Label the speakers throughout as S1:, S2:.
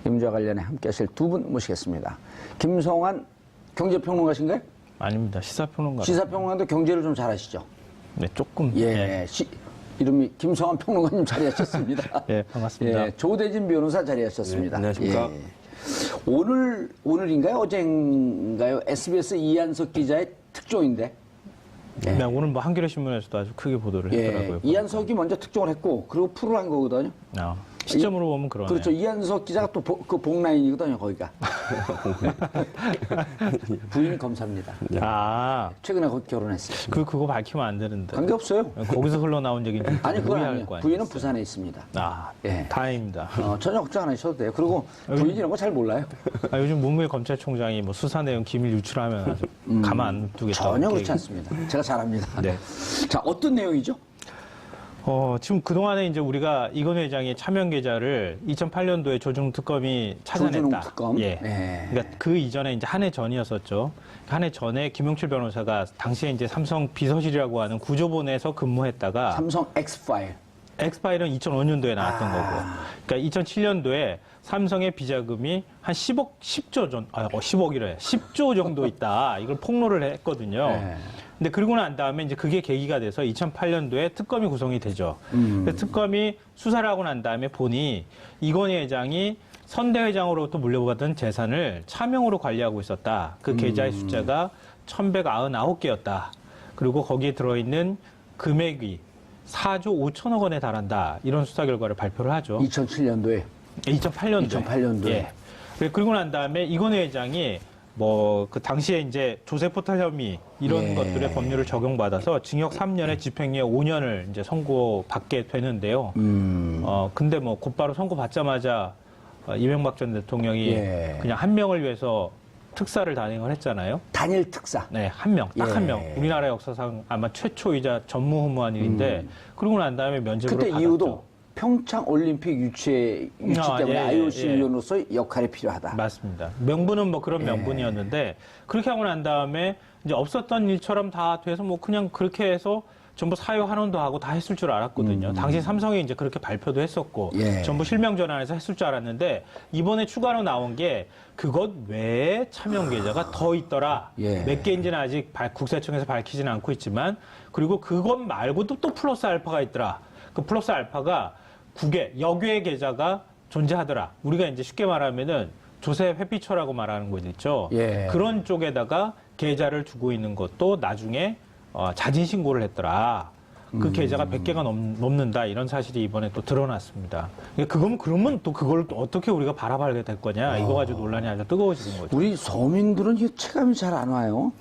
S1: 이 문제와 관련해 함께 하실 두 분 모시겠습니다. 김성환 경제평론가신가요?
S2: 아닙니다. 시사평론가.
S1: 시사평론가도 경제를 좀 잘하시죠?
S2: 네, 조금.
S1: 예. 이름이 김성환 평론가님 자리하셨습니다.
S2: 예, 반갑습니다.
S1: 예, 조대진 변호사 자리하셨습니다.
S3: 네, 안녕하십니까.
S1: 예. 오늘인가요? 어젠가요? SBS 이한석 기자의 특종인데. 예.
S2: 네, 오늘 뭐 한겨레 신문에서도 아주 크게 보도를
S1: 예,
S2: 했더라고요.
S1: 이한석이 먼저 특종을 했고, 그리고 풀을 한 거거든요.
S2: 시점으로 보면 그러네요.
S1: 그렇죠. 이한석 기자가 또 그 복라인이거든요, 거기가. 부인이 검사입니다. 최근에 결혼했어요.
S2: 그거 밝히면 안 되는데.
S1: 관계없어요.
S2: 거기서 흘러나온 얘기는 좀
S1: 아니, 그건
S2: 무리할
S1: 아니에요.
S2: 거 아니에요.
S1: 부인은 부산에 있습니다.
S2: 예. 다행입니다.
S1: 전혀 걱정 안 하셔도 돼요. 그리고 부인 이런 거 잘 몰라요.
S2: 요즘 문무일 검찰총장이 뭐 수사 내용 기밀 유출하면 아주 가만 안 두겠다.
S1: 전혀 그렇지 않습니다. 제가 잘합니다.
S2: 네.
S1: 자, 어떤 내용이죠?
S2: 지금 그동안에 이제 우리가 이건 회장의 차명 계좌를 2008년도에 조중 특검이 찾아냈다.
S1: 조준웅 특검.
S2: 예.
S1: 네.
S2: 그러니까 그 이전에 이제 한 해 전이었었죠. 한 해 전에 김용칠 변호사가 당시에 이제 삼성 비서실이라고 하는 구조본에서 근무했다가
S1: 삼성 X파일.
S2: 엑스파일은 2005년도에 나왔던 거고. 그러니까 2007년도에 삼성의 비자금이 한 10조 정도 있다. 이걸 폭로를 했거든요.
S1: 네.
S2: 근데 그러고 난 다음에 이제 그게 계기가 돼서 2008년도에 특검이 구성이 되죠. 그래서 특검이 수사를 하고 난 다음에 보니 이건희 회장이 선대 회장으로부터 물려받은 재산을 차명으로 관리하고 있었다. 그 계좌의 숫자가 1199개였다. 그리고 거기에 들어있는 금액이 4조 5천억 원에 달한다. 이런 수사 결과를 발표를 하죠.
S1: 2007년도에.
S2: 2008년도에. 예. 그리고 난 다음에 이건희 회장이 그 당시에 이제 조세포탈 혐의 이런 것들의 법률을 적용받아서 징역 3년에 집행유예 5년을 이제 선고받게 되는데요. 근데 뭐 곧바로 선고받자마자 이명박 전 대통령이 그냥 한 명을 위해서 특사를 단행을 했잖아요.
S1: 단일 특사.
S2: 네, 한 명, 딱 한 명. 우리나라 역사상 아마 최초이자 전무후무한 일인데 그러고 난 다음에 면접을
S1: 그때
S2: 받았죠.
S1: 이유도 평창 올림픽 유치 때문에 IOC 위원으로서 역할이 필요하다.
S2: 맞습니다. 명분은 뭐 그런 명분이었는데 그렇게 하고 난 다음에 이제 없었던 일처럼 다 돼서 뭐 그냥 그렇게 해서 전부 사유 환원도 하고 다 했을 줄 알았거든요. 당시 삼성이 이제 그렇게 발표도 했었고 전부 실명 전환해서 했을 줄 알았는데 이번에 추가로 나온 게 그것 외에 차명 계좌가 더 있더라. 몇 개인지는 아직 국세청에서 밝히지는 않고 있지만 그리고 그것 말고도 또 플러스 알파가 있더라. 그 플러스 알파가 9개, 여개의 계좌가 존재하더라. 우리가 이제 쉽게 말하면은 조셉 회피처라고 말하는 곳 있죠. 그런 쪽에다가 계좌를 두고 있는 것도 나중에 자진 신고를 했더라. 그 계좌가 100개가 넘는다. 이런 사실이 이번에 또 드러났습니다. 그러면 또 그걸 또 어떻게 우리가 바라봐야 될 거냐. 이거 가지고 논란이 아주 뜨거워지는 거죠.
S1: 우리 서민들은 이 체감이 잘 안 와요.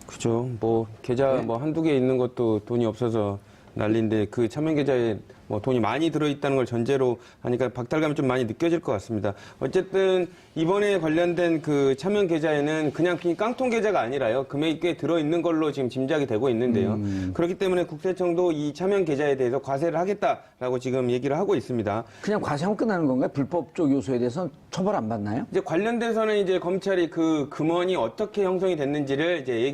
S3: 그죠. 뭐 계좌 뭐 한두 개 있는 것도 돈이 없어서 난리인데 그 차명 계좌에 뭐 돈이 많이 들어있다는 걸 전제로 하니까 박탈감이 좀 많이 느껴질 것 같습니다. 어쨌든 이번에 관련된 그 차명 계좌에는 그냥 깡통 계좌가 아니라요. 금액이 꽤 들어있는 걸로 지금 짐작이 되고 있는데요. 그렇기 때문에 국세청도 이 차명 계좌에 대해서 과세를 하겠다라고 지금 얘기를 하고 있습니다.
S1: 그냥 과세하면 끝나는 건가요? 불법적 요소에 대해서는 처벌 안 받나요?
S3: 이제 관련돼서는 이제 검찰이 그 금원이 어떻게 형성이 됐는지를 이제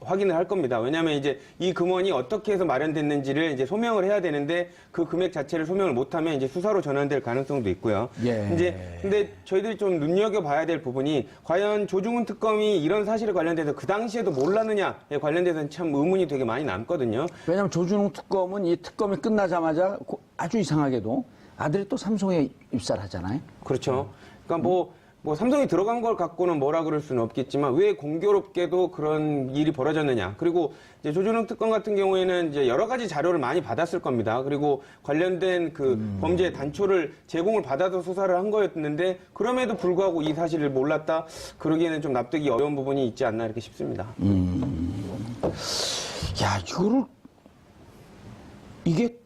S3: 확인을 할 겁니다. 왜냐하면 이제 이 금원이 어떻게 해서 마련됐는지를 이제 소명을 해야 되는데 그 금액 자체를 소명을 못하면 이제 수사로 전환될 가능성도 있고요. 근데 저희들이 좀 눈여겨봐야 될 부분이 과연 조중훈 특검이 이런 사실에 관련돼서 그 당시에도 몰랐느냐에 관련돼서는 참 의문이 되게 많이 남거든요.
S1: 왜냐하면 조준웅 특검은 이 특검이 끝나자마자 아주 이상하게도 아들이 또 삼성에 입사를 하잖아요.
S3: 그렇죠. 그러니까 뭐 삼성이 들어간 걸 갖고는 뭐라 그럴 수는 없겠지만 왜 공교롭게도 그런 일이 벌어졌느냐. 그리고 이제 조준웅 특검 같은 경우에는 이제 여러 가지 자료를 많이 받았을 겁니다. 그리고 관련된 그 범죄 단초를 제공을 받아서 수사를 한 거였는데 그럼에도 불구하고 이 사실을 몰랐다. 그러기에는 좀 납득이 어려운 부분이 있지 않나 이렇게 싶습니다.
S1: 야, 이게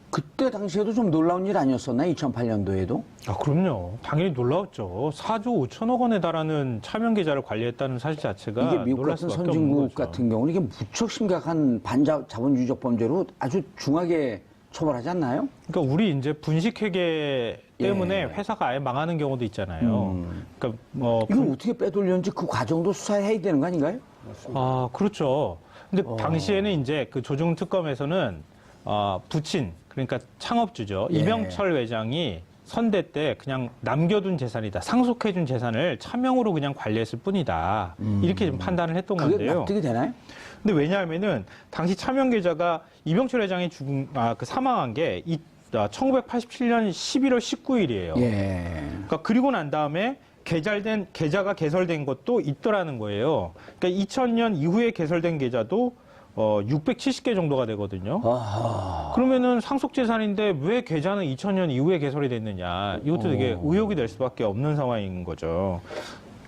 S1: 그때 당시에도 좀 놀라운 일 아니었었나요? 2008년도에도?
S2: 그럼요. 당연히 놀라웠죠. 4조 5천억 원에 달하는 차명 계좌를 관리했다는 사실 자체가
S1: 이게 미국 같은 선진국 같은 경우는 이게 무척 심각한 반자본주의적 범죄로 아주 중하게 처벌하지 않나요?
S2: 그러니까 우리 이제 분식회계 때문에 회사가 아예 망하는 경우도 있잖아요. 그러니까
S1: 이걸 어떻게 빼돌렸는지 그 과정도 수사해야 되는 거 아닌가요?
S2: 그렇죠. 근데 당시에는 이제 그 조중훈 특검에서는 부친 그러니까 창업주죠. 이병철 회장이 선대 때 그냥 남겨둔 재산이다. 상속해준 재산을 차명으로 그냥 관리했을 뿐이다. 이렇게 좀 판단을 했던
S1: 그게
S2: 건데요.
S1: 납득이 되나요?
S2: 근데 왜냐하면은 당시 차명 계좌가 이병철 회장이 사망한 게 1987년 11월 19일이에요.
S1: 예.
S2: 그러니까 그리고 난 다음에 계좌가 개설된 것도 있더라는 거예요. 그러니까 2000년 이후에 개설된 계좌도 670개 정도가 되거든요.
S1: 아하.
S2: 그러면은 상속 재산인데 왜 계좌는 2000년 이후에 개설이 됐느냐? 이것도 되게 의혹이 될 수밖에 없는 상황인 거죠.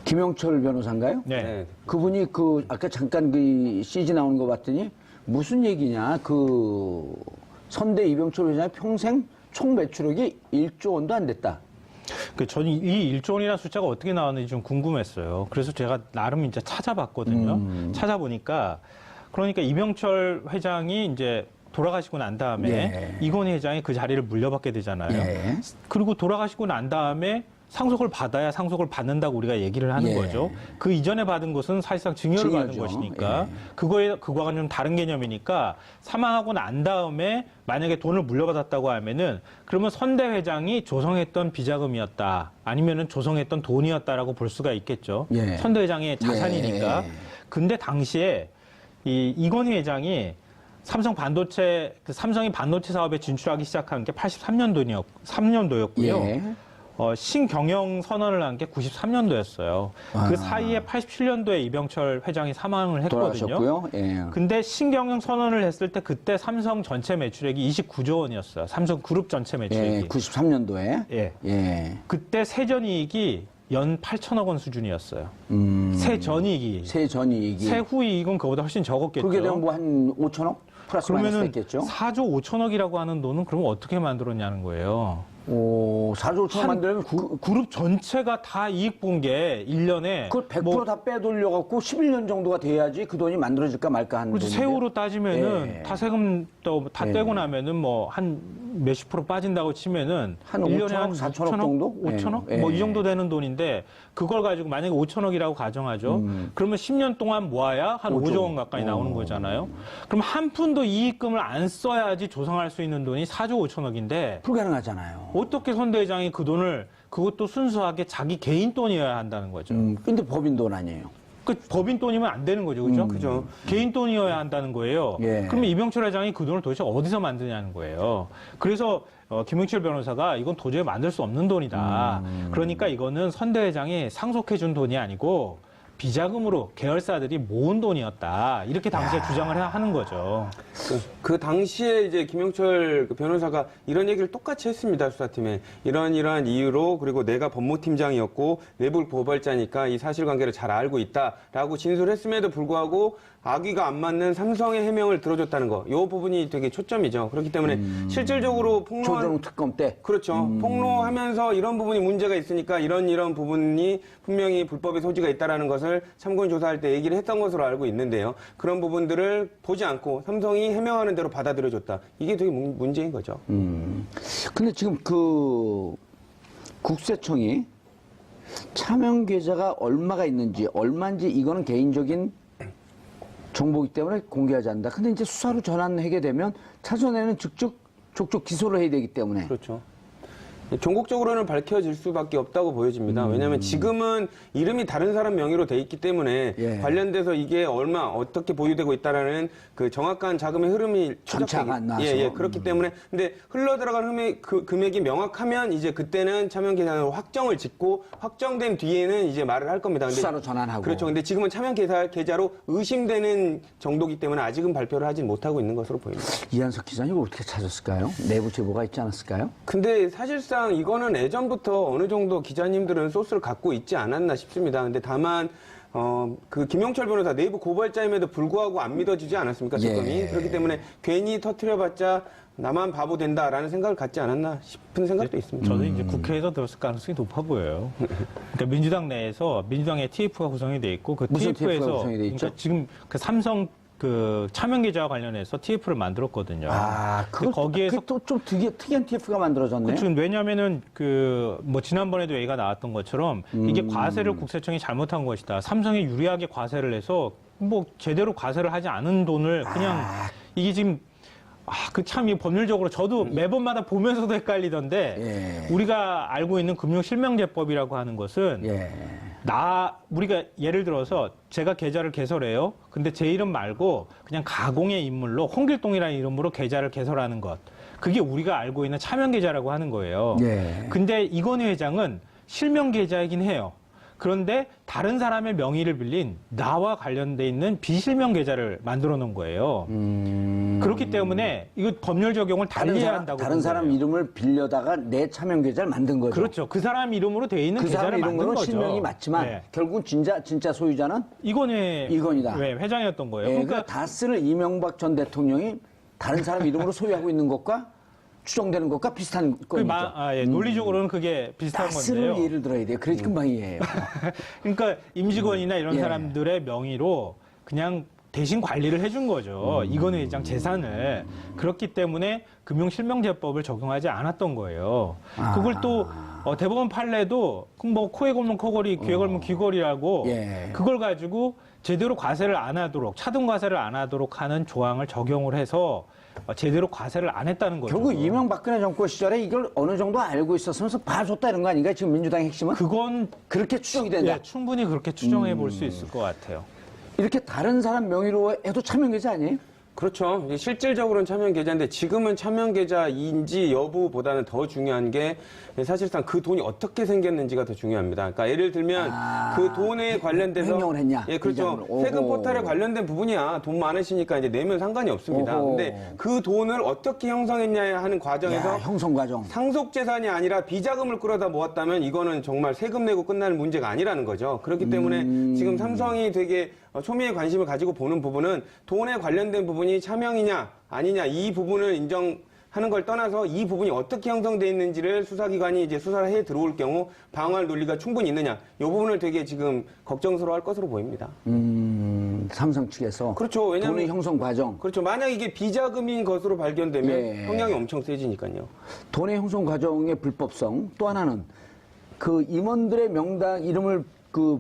S1: 김영철 변호사인가요?
S2: 네.
S3: 네.
S1: 그분이 아까 잠깐 그 CG 나오는 거 봤더니 무슨 얘기냐? 선대 이병철 회장의 평생 총 매출액이 1조 원도 안 됐다.
S2: 저는 이 1조 원이라는 숫자가 어떻게 나왔는지 좀 궁금했어요. 그래서 제가 나름 이제 찾아봤거든요. 찾아보니까 그러니까 이병철 회장이 이제 돌아가시고 난 다음에
S1: 예.
S2: 이건희 회장이 그 자리를 물려받게 되잖아요.
S1: 예.
S2: 그리고 돌아가시고 난 다음에 상속을 받아야 상속을 받는다고 우리가 얘기를 하는
S1: 예.
S2: 거죠. 그 이전에 받은 것은 사실상 증여를 받은
S1: 증여죠.
S2: 것이니까
S1: 예.
S2: 그거와는 좀 다른 개념이니까 사망하고 난 다음에 만약에 돈을 물려받았다고 하면은 그러면 선대 회장이 조성했던 비자금이었다. 아니면은 조성했던 돈이었다라고 볼 수가 있겠죠.
S1: 예.
S2: 선대 회장의 자산이니까.
S1: 예.
S2: 근데 당시에 이건희 회장이 삼성이 반도체 사업에 진출하기 시작한 게 3년도였고요.
S1: 예.
S2: 신경영 선언을 한 게 93년도였어요. 그 사이에 87년도에 이병철 회장이 사망을 했거든요.
S1: 돌아가셨고요. 예.
S2: 근데 신경영 선언을 했을 때 그때 삼성 전체 매출액이 29조 원이었어요. 삼성 그룹 전체
S1: 예.
S2: 매출액이.
S1: 93년도에.
S2: 예.
S1: 예.
S2: 그때 세전이익이 연 8천억 원 수준이었어요. 세전이익이.
S1: 세전이익이.
S2: 세후이익은 그보다 훨씬 적었겠죠.
S1: 그렇게 되면 뭐 한 5천억? 플러스 마이너스
S2: 그러면은
S1: 됐겠죠?
S2: 4조 5천억이라고 하는 돈은 그럼 어떻게 만들었냐는 거예요.
S1: 4조 5천억 만들면
S2: 그룹 전체가 다 이익 본 게 1년에
S1: 그걸 100%다 빼돌려갖고 11년 정도가 돼야지 그 돈이 만들어질까 말까 하는
S2: 그렇죠.
S1: 돈인데.
S2: 세후로 따지면은
S1: 예.
S2: 다 세금 다
S1: 예.
S2: 떼고 나면은 뭐 한 몇십 프로 빠진다고 치면은
S1: 한
S2: 1년에
S1: 5천억,
S2: 한
S1: 4천억
S2: 6천억?
S1: 정도?
S2: 5천억?
S1: 예.
S2: 뭐
S1: 예.
S2: 이 정도 되는 돈인데 그걸 가지고 만약에 5천억이라고 가정하죠. 그러면 10년 동안 모아야 한 5조 원 가까이 나오는 거잖아요. 그럼 한 푼도 이익금을 안 써야지 조성할 수 있는 돈이 4조 5천억인데
S1: 불가능하잖아요.
S2: 어떻게 선대 회장이 그 돈을 그것도 순수하게 자기 개인 돈이어야 한다는 거죠.
S1: 근데 법인 돈 아니에요.
S2: 그 법인 돈이면 안 되는 거죠, 그죠?
S3: 그죠.
S2: 개인 돈이어야 한다는 거예요.
S1: 예.
S2: 그러면 이병철 회장이 그 돈을 도대체 어디서 만드냐는 거예요. 그래서 김영철 변호사가 이건 도저히 만들 수 없는 돈이다. 그러니까 이거는 선대 회장이 상속해준 돈이 아니고 비자금으로 계열사들이 모은 돈이었다. 이렇게 당시에 주장을 하는 거죠.
S3: 그 당시에 이제 김영철 그 변호사가 이런 얘기를 똑같이 했습니다. 수사팀에. 이러한 이유로 그리고 내가 법무팀장이었고 내부 고발자니까 이 사실관계를 잘 알고 있다라고 진술했음에도 불구하고 악의가 안 맞는 삼성의 해명을 들어줬다는 거. 이 부분이 되게 초점이죠. 그렇기 때문에 실질적으로
S1: 조정 특검 때.
S3: 그렇죠. 폭로하면서 이런 부분이 문제가 있으니까 이런 부분이 분명히 불법의 소지가 있다라는 것을 참고인 조사할 때 얘기를 했던 것으로 알고 있는데요. 그런 부분들을 보지 않고 삼성이 해명하는 대로 받아들여줬다. 이게 되게 문제인 거죠.
S1: 근데 지금 국세청이 차명 계좌가 얼마가 있는지 얼마인지 이거는 개인적인 정보이기 때문에 공개하지 않는다. 근데 이제 수사로 전환하게 되면 차전에는 족족 기소를 해야 되기 때문에.
S3: 그렇죠. 전국적으로는 밝혀질 수밖에 없다고 보여집니다. 왜냐하면 지금은 이름이 다른 사람 명의로 돼 있기 때문에
S1: 예.
S3: 관련돼서 이게 어떻게 보유되고 있다라는 그 정확한 자금의 흐름이
S1: 전체가 안 나와서.
S3: 예, 그렇기 때문에 근데 흘러들어간 금액이 명확하면 이제 그때는 차명 계좌로 확정을 짓고 확정된 뒤에는 이제 말을 할 겁니다. 근데
S1: 수사로 전환하고.
S3: 그렇죠. 근데 지금은 차명 계좌로 의심되는 정도이기 때문에 아직은 발표를 하진 못하고 있는 것으로 보입니다.
S1: 이한석 기자님 이걸 어떻게 찾았을까요? 내부 제보가 있지 않았을까요?
S3: 근데 사실상 이거는 예전부터 어느 정도 기자님들은 소스를 갖고 있지 않았나 싶습니다. 근데 다만 그 김영철 변호사 내부 고발자임에도 불구하고 안 믿어지지 않았습니까? 특검이.
S1: 예.
S3: 그렇기 때문에 괜히 터트려봤자 나만 바보 된다라는 생각을 갖지 않았나 싶은 생각도 있습니다.
S2: 저는 이제 국회에서 들었을 가능성이 높아 보여요. 그러니까 민주당 내에서 민주당의 TF가 구성이 돼 있고 그
S1: 무슨 TF 가
S2: TF에서
S1: 구성이 돼 있죠?
S2: 지금 그 삼성 그 차명 계좌와 관련해서 TF를 만들었거든요.
S1: 그걸
S2: 거기에서
S1: 또 좀 특이한 TF가 만들어졌네.
S2: 그렇죠. 왜냐하면은 뭐 지난번에도 얘기가 나왔던 것처럼 이게 과세를 국세청이 잘못한 것이다. 삼성이 유리하게 과세를 해서 뭐 제대로 과세를 하지 않은 돈을 그냥 이게 지금 그 참 이 법률적으로 저도 매번마다 보면서도 헷갈리던데 우리가 알고 있는 금융실명제법이라고 하는 것은 우리가 예를 들어서 제가 계좌를 개설해요. 근데 제 이름 말고 그냥 가공의 인물로 홍길동이라는 이름으로 계좌를 개설하는 것. 그게 우리가 알고 있는 차명계좌라고 하는 거예요. 근데 이건희 회장은 실명계좌이긴 해요. 그런데 다른 사람의 명의를 빌린 나와 관련돼 있는 비실명 계좌를 만들어 놓은 거예요. 그렇기 때문에 이거 법률 적용을 달리해야 한다고.
S1: 다른 사람 이름을 빌려다가 내 차명 계좌를 만든 거죠.
S2: 그렇죠. 그 사람 이름으로 돼 있는
S1: 그
S2: 계좌를
S1: 사람
S2: 만든
S1: 이름으로
S2: 거죠.
S1: 실명이 맞지만 결국 진짜 소유자는 이건희다.
S2: 회장이었던 거예요.
S1: 그러니까 다스를 이명박 전 대통령이 다른 사람 이름으로 소유하고 있는 것과 추정되는 것과 비슷한 거죠.
S2: 논리적으로는 그게 비슷한
S1: 다스를
S2: 건데요.
S1: 예를 들어야 돼요. 그래야지 금방 이해해요.
S2: 그러니까 임직원이나 이런 사람들의 명의로 그냥 대신 관리를 해준 거죠. 이건희 회장 재산을. 그렇기 때문에 금융실명제법을 적용하지 않았던 거예요. 그걸 또 대법원 판례도 뭐 코에 걸면 코걸이, 귀에 걸면 귀걸이라고 그걸 가지고 제대로 과세를 안 하도록, 차등 과세를 안 하도록 하는 조항을 적용을 해서 제대로 과세를 안 했다는 거죠.
S1: 결국 이명박근혜 정권 시절에 이걸 어느 정도 알고 있었으면서 봐줬다 이런 거 아닌가요? 지금 민주당의 핵심은?
S2: 그건
S1: 그렇게 추정이 된다.
S2: 충분히 그렇게 추정해 볼 수 있을 것 같아요.
S1: 이렇게 다른 사람 명의로 해도 차명계좌 아니에요?
S3: 그렇죠. 실질적으로는 차명계좌인데 지금은 차명계좌인지 여부보다는 더 중요한 게 사실상 그 돈이 어떻게 생겼는지가 더 중요합니다. 그러니까 예를 들면 그 돈에 관련돼서
S1: 횡령을 했냐?
S3: 그렇죠. 세금 포탈에 관련된 부분이야. 돈 많으시니까 이제 내면 상관이 없습니다. 근데 그 돈을 어떻게 형성했냐 하는 과정에서
S1: 형성 과정.
S3: 상속 재산이 아니라 비자금을 끌어다 모았다면 이거는 정말 세금 내고 끝나는 문제가 아니라는 거죠. 그렇기 때문에 지금 삼성이 되게 초미의 관심을 가지고 보는 부분은 돈에 관련된 부분이 차명이냐 아니냐 이 부분을 인정하는 걸 떠나서 이 부분이 어떻게 형성돼 있는지를 수사기관이 이제 수사를 해 들어올 경우 방어할 논리가 충분히 있느냐 이 부분을 되게 지금 걱정스러워할 것으로 보입니다.
S1: 삼성 측에서
S3: 그렇죠. 왜냐하면
S1: 돈의 형성 과정.
S3: 그렇죠. 만약 이게 비자금인 것으로 발견되면 형량이 엄청 세지니까요.
S1: 돈의 형성 과정의 불법성 또 하나는 그 임원들의 명단 이름을 그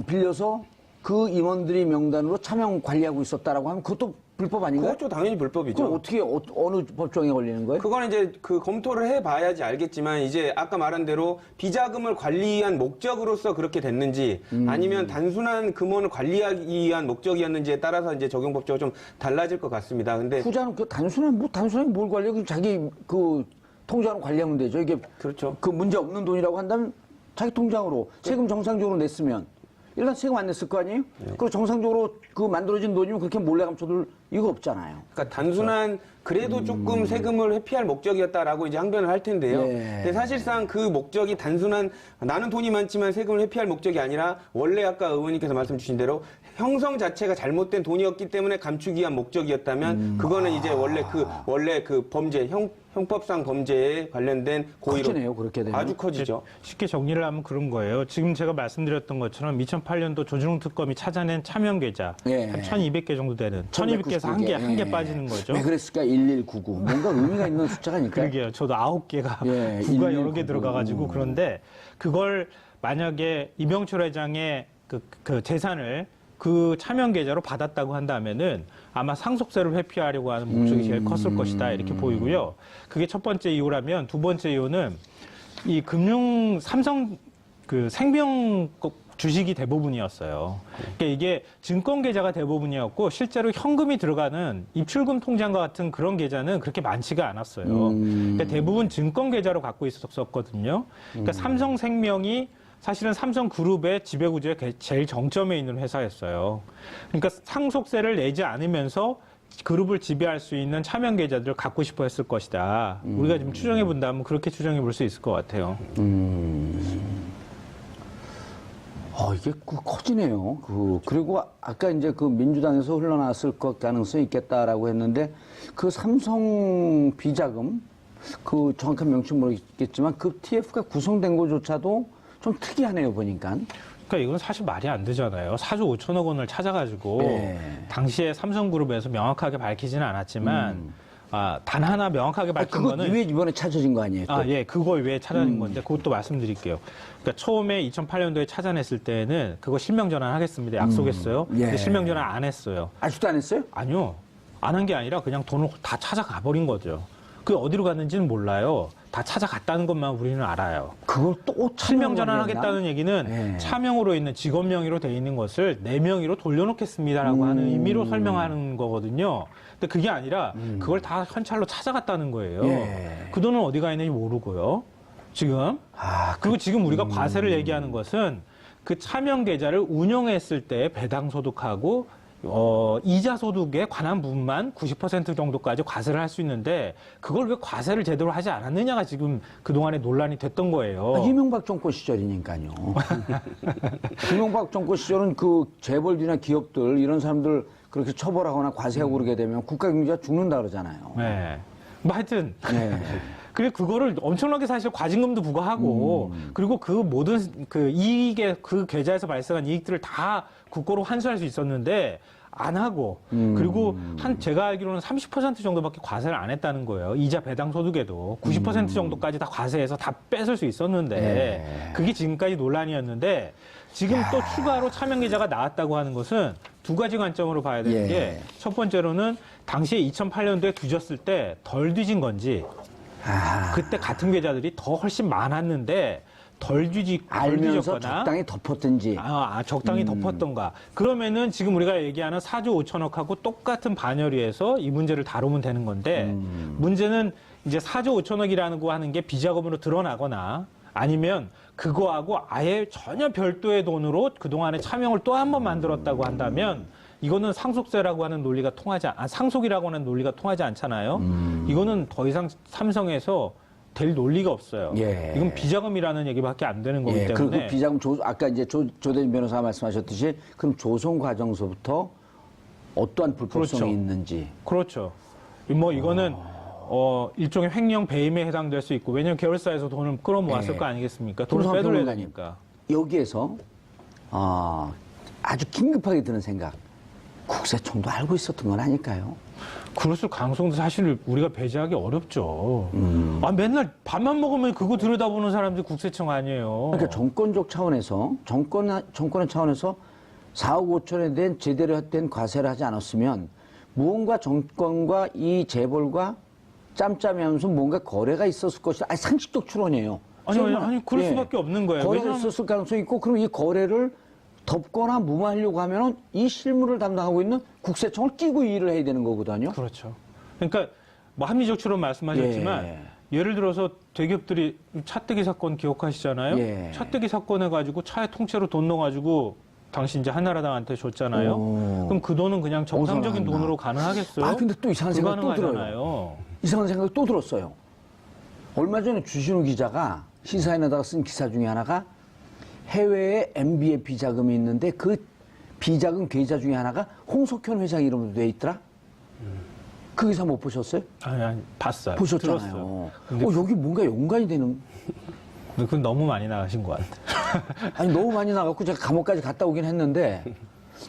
S1: 빌려서 그 임원들이 명단으로 차명 관리하고 있었다라고 하면 그것도 불법 아닌가요?
S3: 그것도 당연히 불법이죠.
S1: 그럼 어떻게 어느 법정에 걸리는 거예요?
S3: 그건 이제 그 검토를 해봐야지 알겠지만 이제 아까 말한 대로 비자금을 관리한 목적으로서 그렇게 됐는지 아니면 단순한 금원을 관리하기 위한 목적이었는지에 따라서 이제 적용 법조가 좀 달라질 것 같습니다. 근데
S1: 후자는 그 단순하게 뭘 관리해? 그냥 자기 그 통장으로 관리하면 되죠. 이게
S3: 그렇죠.
S1: 그 문제 없는 돈이라고 한다면 자기 통장으로 세금 정상적으로 냈으면. 일단 세금 안 냈을 거 아니에요? 그리고 정상적으로 그 만들어진 돈이면 그렇게 몰래 감춰둘 이유가 없잖아요.
S3: 그러니까 단순한 그래도 조금 세금을 회피할 목적이었다라고 이제 항변을 할 텐데요. 근데 사실상 그 목적이 단순한 나는 돈이 많지만 세금을 회피할 목적이 아니라 원래 아까 의원님께서 말씀 주신 대로 형성 자체가 잘못된 돈이었기 때문에 감추기 위한 목적이었다면 그거는 이제 원래 그 범죄 형법상 범죄에 관련된 고의로
S1: 커지네요, 그렇게 되면.
S3: 아주 커지죠.
S2: 쉽게 정리를 하면 그런 거예요. 지금 제가 말씀드렸던 것처럼 2008년도 조준웅 특검이 찾아낸 차명계좌 한 1200개 정도 되는 1200개에서 한 개 빠지는 거죠.
S1: 왜 그랬을까? 1199. 뭔가 의미가 있는 숫자가 아닐까요?
S2: 그러게요. 저도 9개가 구가 여러 개 들어가가지고 그런데 그걸 만약에 이병철 회장의 그 재산을 그 차명 계좌로 받았다고 한다면은 아마 상속세를 회피하려고 하는 목적이 제일 컸을 것이다 이렇게 보이고요. 그게 첫 번째 이유라면 두 번째 이유는 이 삼성 그 생명 주식이 대부분이었어요. 그러니까 이게 증권 계좌가 대부분이었고 실제로 현금이 들어가는 입출금 통장과 같은 그런 계좌는 그렇게 많지가 않았어요. 그러니까 대부분 증권 계좌로 갖고 있었거든요. 그러니까 삼성생명이 사실은 삼성그룹의 지배구조의 제일 정점에 있는 회사였어요. 그러니까 상속세를 내지 않으면서 그룹을 지배할 수 있는 차명 계좌들을 갖고 싶어 했을 것이다. 우리가 지금 추정해 본다면 그렇게 추정해 볼 수 있을 것 같아요.
S1: 이게 커지네요. 그리고 아까 이제 그 민주당에서 흘러나왔을 것 가능성이 있겠다라고 했는데 그 삼성 비자금 그 정확한 명칭 모르겠지만 그 TF가 구성된 것조차도 좀 특이하네요, 보니까.
S2: 그러니까 이건 사실 말이 안 되잖아요. 4조 5천억 원을 찾아가지고 당시에 삼성그룹에서 명확하게 밝히지는 않았지만 단 하나 명확하게 밝힌 거는
S1: 그거 이번에 찾아진 거 아니에요? 또?
S2: 그거 외에 찾아낸 건데 그것도 말씀드릴게요. 그러니까 처음에 2008년도에 찾아냈을 때는 그거 실명 전환하겠습니다. 약속했어요. 근데 실명 전환 안 했어요.
S1: 아직도 안 했어요?
S2: 아니요. 안 한 게 아니라 그냥 돈을 다 찾아가 버린 거죠. 그 어디로 갔는지는 몰라요. 다 찾아갔다는 것만 우리는 알아요.
S1: 그걸 또
S2: 실명 전환하겠다는 얘기는
S1: 네.
S2: 차명으로 있는 직업 명의로 돼 있는 것을 내 명의로 돌려놓겠습니다라고 하는 의미로 설명하는 거거든요. 근데 그게 아니라 그걸 다 현찰로 찾아갔다는 거예요.
S1: 예.
S2: 그 돈은 어디 가 있는지 모르고요. 지금. 그리고 지금 우리가 과세를 얘기하는 것은 그 차명 계좌를 운영했을 때 배당 소득하고 이자 소득에 관한 부분만 90% 정도까지 과세를 할 수 있는데 그걸 왜 과세를 제대로 하지 않았느냐가 지금 그동안에 논란이 됐던 거예요.
S1: 이명박 정권 시절이니까요. 이명박 정권 시절은 그 재벌이나 기업들 이런 사람들 그렇게 처벌하거나 과세하고 그러게 되면 국가 경제가 죽는다 그러잖아요.
S2: 네. 뭐 하여튼
S1: 네.
S2: 그래 그거를 엄청나게 사실 과징금도 부과하고 그리고 그 모든 그 이익에 그 계좌에서 발생한 이익들을 다 국고로 환수할 수 있었는데 안 하고 그리고 제가 알기로는 30% 정도밖에 과세를 안 했다는 거예요. 이자 배당 소득에도 90% 정도까지 다 과세해서 다 뺏을 수 있었는데
S1: 네.
S2: 그게 지금까지 논란이었는데 지금 또 추가로 차명 계좌가 나왔다고 하는 것은 두 가지 관점으로 봐야 되는
S1: 예.
S2: 게 첫 번째로는 당시에 2008년도에 뒤졌을 때 덜 뒤진 건지 그때 같은 계좌들이 더 훨씬 많았는데 덜
S1: 알면서
S2: 뒤졌거나
S1: 적당히 덮었든지.
S2: 적당히 덮었던가. 그러면은 지금 우리가 얘기하는 4조 5천억하고 똑같은 반열이에서 이 문제를 다루면 되는 건데 문제는 이제 4조 5천억이라는 거 하는 게 비자금으로 드러나거나 아니면 그거하고 아예 전혀 별도의 돈으로 그동안에 차명을 또 한 번 만들었다고 한다면 이거는 상속세라고 하는 논리가 상속이라고 하는 논리가 통하지 않잖아요. 이거는 더 이상 삼성에서 될 논리가 없어요.
S1: 예.
S2: 이건 비자금이라는 얘기밖에 안 되는 거기
S1: 예,
S2: 때문에.
S1: 그리고 비자금 아까 이제 조대진 변호사가 말씀하셨듯이 그럼 조성 과정서부터 어떠한 불법성이
S2: 그렇죠.
S1: 있는지.
S2: 그렇죠. 뭐 이거는 일종의 횡령 배임에 해당될 수 있고 왜냐하면 계열사에서 돈을 끌어모았을
S1: 예.
S2: 거 아니겠습니까? 돈을
S1: 김성환
S2: 빼돌려야
S1: 평론가님,
S2: 되니까.
S1: 여기에서 아주 긴급하게 드는 생각. 국세청도 알고 있었던 건 아닐까요?
S2: 그랬을 가능성도 사실 우리가 배제하기 어렵죠. 맨날 밥만 먹으면 그거 들여다보는 사람들이 국세청 아니에요.
S1: 그러니까 정권적 차원에서 정권의 차원에서 4억 5천에 대한 제대로 된 과세를 하지 않았으면 무언가 정권과 이 재벌과 짬짬이하면서 뭔가 거래가 있었을 것이다. 상식적 추론이에요.
S2: 아니 그럴
S1: 예.
S2: 수밖에 없는 거예요.
S1: 거래가
S2: 왜냐하면
S1: 있었을 가능성이 있고 그럼 이 거래를 덮거나 무마하려고 하면은 이 실무를 담당하고 있는 국세청을 끼고 이 일을 해야 되는 거거든요.
S2: 그렇죠. 그러니까 뭐 합리적 추론 말씀하셨지만 예를 들어서 대기업들이 차떼기 사건 기억하시잖아요.
S1: 예.
S2: 차떼기 사건 해가지고 차에 통째로 돈 넣어가지고 당시 이제 한나라당한테 줬잖아요. 그럼 그 돈은 그냥 정상적인
S1: 어디서
S2: 돈으로 가능하겠어요?
S1: 근데 또 이상한 생각이 또 들어요.
S2: 불가능하잖아요.
S1: 이상한 생각이 또 들었어요. 얼마 전에 주신우 기자가 시사인에다가 쓴 기사 중에 하나가 해외에 MB의 비자금이 있는데 그 비자금 계좌 중에 하나가 홍석현 회장 이름으로 돼 있더라? 그 기사 못 보셨어요?
S2: 아니, 봤어요.
S1: 보셨잖아요.
S2: 들었어요. 근데
S1: 여기 뭔가 연관이 되는.
S2: 그건 너무 많이 나가신 것 같아요.
S1: 아니, 너무 많이 나갔고 제가 감옥까지 갔다 오긴 했는데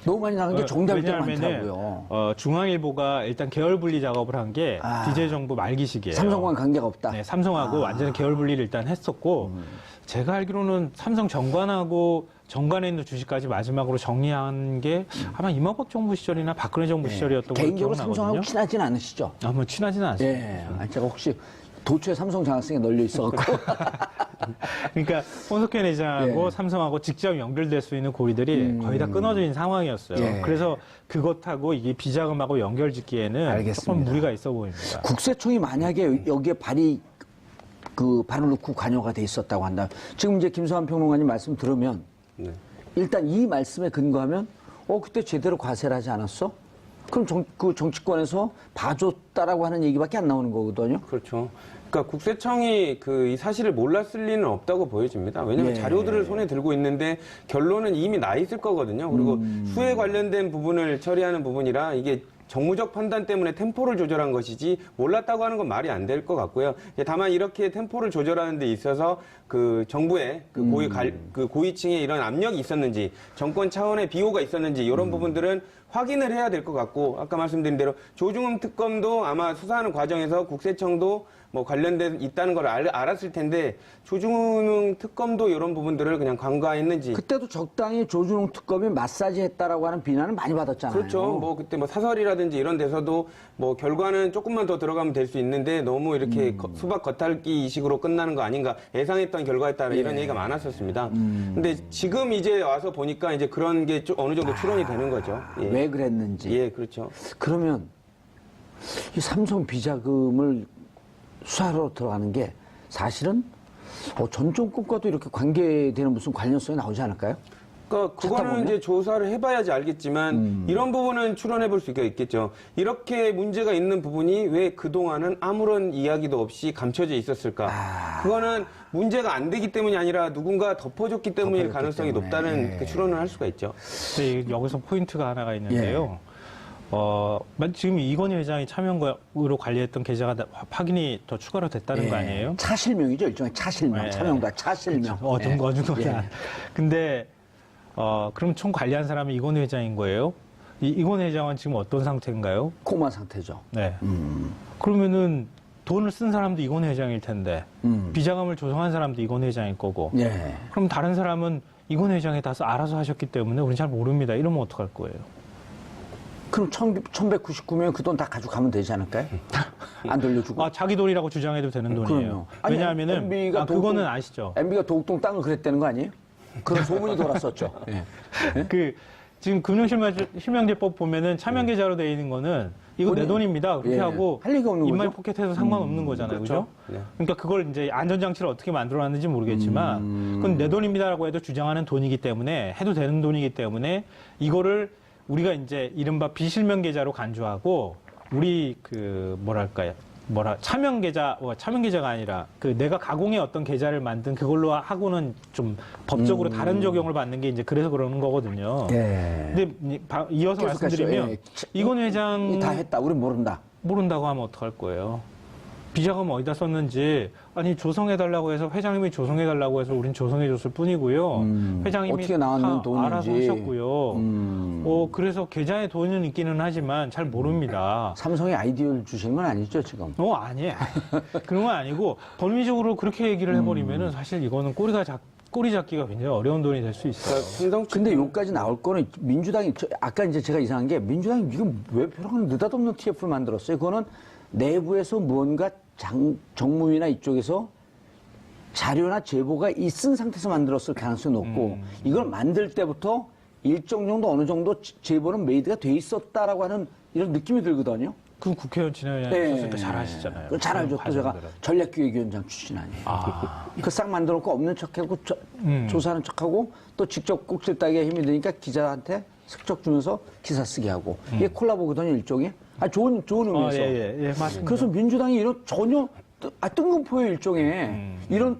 S1: 너무 많이 나간 게 정답이 좀 많더라고요.
S2: 중앙일보가 일단 계열 분리 작업을 한 게 DJ 정부 말기 시기예요.
S1: 삼성과는 관계가 없다.
S2: 네, 삼성하고 완전히 계열 분리를 일단 했었고 제가 알기로는 삼성 정관에 있는 주식까지 마지막으로 정리한 게 아마 이명박 정부 시절이나 박근혜 정부 시절이었던 걸로
S1: 개인적으로
S2: 기억나거든요.
S1: 삼성하고 친하진 않으시죠?
S2: 뭐 친하지는 않습니다.
S1: 예. 제가 혹시 도처에 삼성 장학생에 널려 있어갖고.
S2: 그러니까 홍석현 회장하고
S1: 예.
S2: 삼성하고 직접 연결될 수 있는 고리들이 거의 다 끊어져 있는 상황이었어요.
S1: 예.
S2: 그래서 그것하고 이게 비자금하고 연결짓기에는
S1: 알겠습니다.
S2: 조금 무리가 있어 보입니다.
S1: 국세청이 만약에 여기에 발을 놓고 관여가 돼 있었다고 한다. 지금 이제 김성환 평론가님 말씀 들으면
S3: 네.
S1: 일단 이 말씀에 근거하면 그때 제대로 과세를 하지 않았어? 그럼 정치권에서 봐줬다라고 하는 얘기밖에 안 나오는 거거든요.
S3: 그렇죠. 그러니까 국세청이 이 사실을 몰랐을 리는 없다고 보여집니다. 왜냐하면
S1: 예.
S3: 자료들을 손에 들고 있는데 결론은 이미 나 있을 거거든요. 그리고 수에 관련된 부분을 처리하는 부분이라 이게 정무적 판단 때문에 템포를 조절한 것이지 몰랐다고 하는 건 말이 안 될 것 같고요. 다만 이렇게 템포를 조절하는 데 있어서 그 정부의 고위층에 이런 압력이 있었는지 정권 차원의 비호가 있었는지 이런 부분들은 확인을 해야 될 것 같고 아까 말씀드린 대로 조중훈 특검도 아마 수사하는 과정에서 국세청도 뭐 관련된 있다는 걸 알았을 텐데 조중훈 특검도 이런 부분들을 그냥 간과했는지
S1: 그때도 적당히 조준홍 특검이 마사지 했다라고 하는 비난을 많이 받았잖아요.
S3: 그렇죠. 뭐 그때 뭐 사설이라든지 이런 데서도 뭐 결과는 조금만 더 들어가면 될 수 있는데 너무 이렇게 수박 겉핥기 식으로 끝나는 거 아닌가 예상했던 결과였다 이런 얘기가 많았었습니다. 근데 지금 이제 와서 보니까 이제 그런 게 어느 정도 추론이 되는 거죠. 예.
S1: 왜 그랬는지.
S3: 예, 그렇죠.
S1: 그러면 이 삼성 비자금을 수사로 들어가는 게 사실은 전 정권과도 이렇게 관계되는 무슨 관련성이 나오지 않을까요?
S3: 그러니까
S1: 찾다
S3: 그거는
S1: 보면?
S3: 이제 조사를 해봐야지 알겠지만 이런 부분은 추론해 볼 수가 있겠죠. 이렇게 문제가 있는 부분이 왜 그동안은 아무런 이야기도 없이 감춰져 있었을까? 그거는 문제가 안 되기 때문이 아니라 누군가 덮어줬기 때문일
S1: 덮어줬기
S3: 가능성이
S1: 때문에.
S3: 높다는 그 추론을 할 수가 있죠.
S2: 근데 여기서 포인트가 하나가 있는데요. 지금 이건희 회장이 차명으로 관리했던 계좌가 확인이 더 추가로 됐다는 거 아니에요?
S1: 차실명이죠. 일종의 차실명.
S2: 네.
S1: 차명도 차실명.
S2: 어준 거냐.
S1: 예.
S2: 근데 그럼 총 관리한 사람이 이건희 회장인 거예요? 이건희 회장은 지금 어떤 상태인가요?
S1: 코마 상태죠.
S2: 네. 그러면은 돈을 쓴 사람도 이건희 회장일 텐데 비자금을 조성한 사람도 이건희 회장일 거고.
S1: 예.
S2: 그럼 다른 사람은 이건희 회장이 다 알아서 하셨기 때문에 우리는 잘 모릅니다. 이러면 어떡할 거예요?
S1: 그럼 1199명 그 돈 다 가져가면 되지 않을까요? 안 돌려주고.
S2: 자기 돈이라고 주장해도 되는 돈이에요.
S1: 그럼요. 아니,
S2: 왜냐하면은
S1: MB가
S2: 그거는 아시죠?
S1: MB가 도곡동 땅을 그랬다는 거 아니에요? 그런 소문이 돌았었죠. 예.
S2: 지금 금융실명제법 보면은 차명계좌로 돼 있는 거는 이거 내 돈입니다. 그렇게
S1: 예.
S2: 하고
S1: 할 얘기가 없는
S2: 입마이
S1: 거죠?
S2: 포켓해서 상관없는 거잖아요. 그죠?
S3: 네.
S2: 그러니까 그걸 이제 안전장치를 어떻게 만들어놨는지 모르겠지만 그건 내 돈입니다라고 해도 주장하는 돈이기 때문에 해도 되는 돈이기 때문에 이거를 우리가 이제 이른바 비실명 계좌로 간주하고 우리 차명 계좌가 아니라 내가 가공의 어떤 계좌를 만든 그걸로 하고는 좀 법적으로 다른 적용을 받는 게 이제 그래서 그러는 거거든요.
S1: 예.
S2: 근데 이어서
S1: 계속하시죠.
S2: 말씀드리면
S1: 예.
S2: 이건 회장
S1: 다 했다. 우린 모른다.
S2: 모른다고 하면 어떡할 거예요? 비자금 어디다 썼는지 조성해달라고 해서 회장님이 조성해달라고 해서 우린 조성해줬을 뿐이고요. 회장님이
S1: 어떻게 나왔는
S2: 다
S1: 돈인지.
S2: 알아서 하셨고요. 그래서 계좌에 돈은 있기는 하지만 잘 모릅니다.
S1: 삼성에 아이디어를 주신 건 아니죠, 지금?
S2: 아니에요. 그런 건 아니고 법리적으로 그렇게 얘기를 해버리면은 사실 이거는 꼬리 잡기가 굉장히 어려운 돈이 될 수 있어요.
S1: 근데 여기까지 나올 거는 민주당이 아까 이제 제가 이상한 게 민주당이 지금 왜 벼랑 느닷없는 TF를 만들었어요? 그거는 내부에서 무언가 정무위나 이쪽에서 자료나 제보가 있은 상태에서 만들었을 가능성이 높고 이걸 만들 때부터 일정 정도 어느 정도 제보는 메이드가 돼 있었다라고 하는 이런 느낌이 들거든요.
S2: 그 국회의원 진행위원장 있었을 때 잘 아시잖아요.
S1: 잘 알죠. 또 제가 전략기획위원장 출신 아니에요. 그 싹 만들어놓고 없는 척하고 조사하는 척하고 또 직접 꼭질 따기에 힘이 드니까 기자한테 슬쩍 주면서 기사 쓰게 하고 이게 콜라보거든요, 일종의. 좋은 의미에서.
S2: 예, 맞습니다.
S1: 그래서 민주당이 이런 전혀 뜬금포의 일종의 이런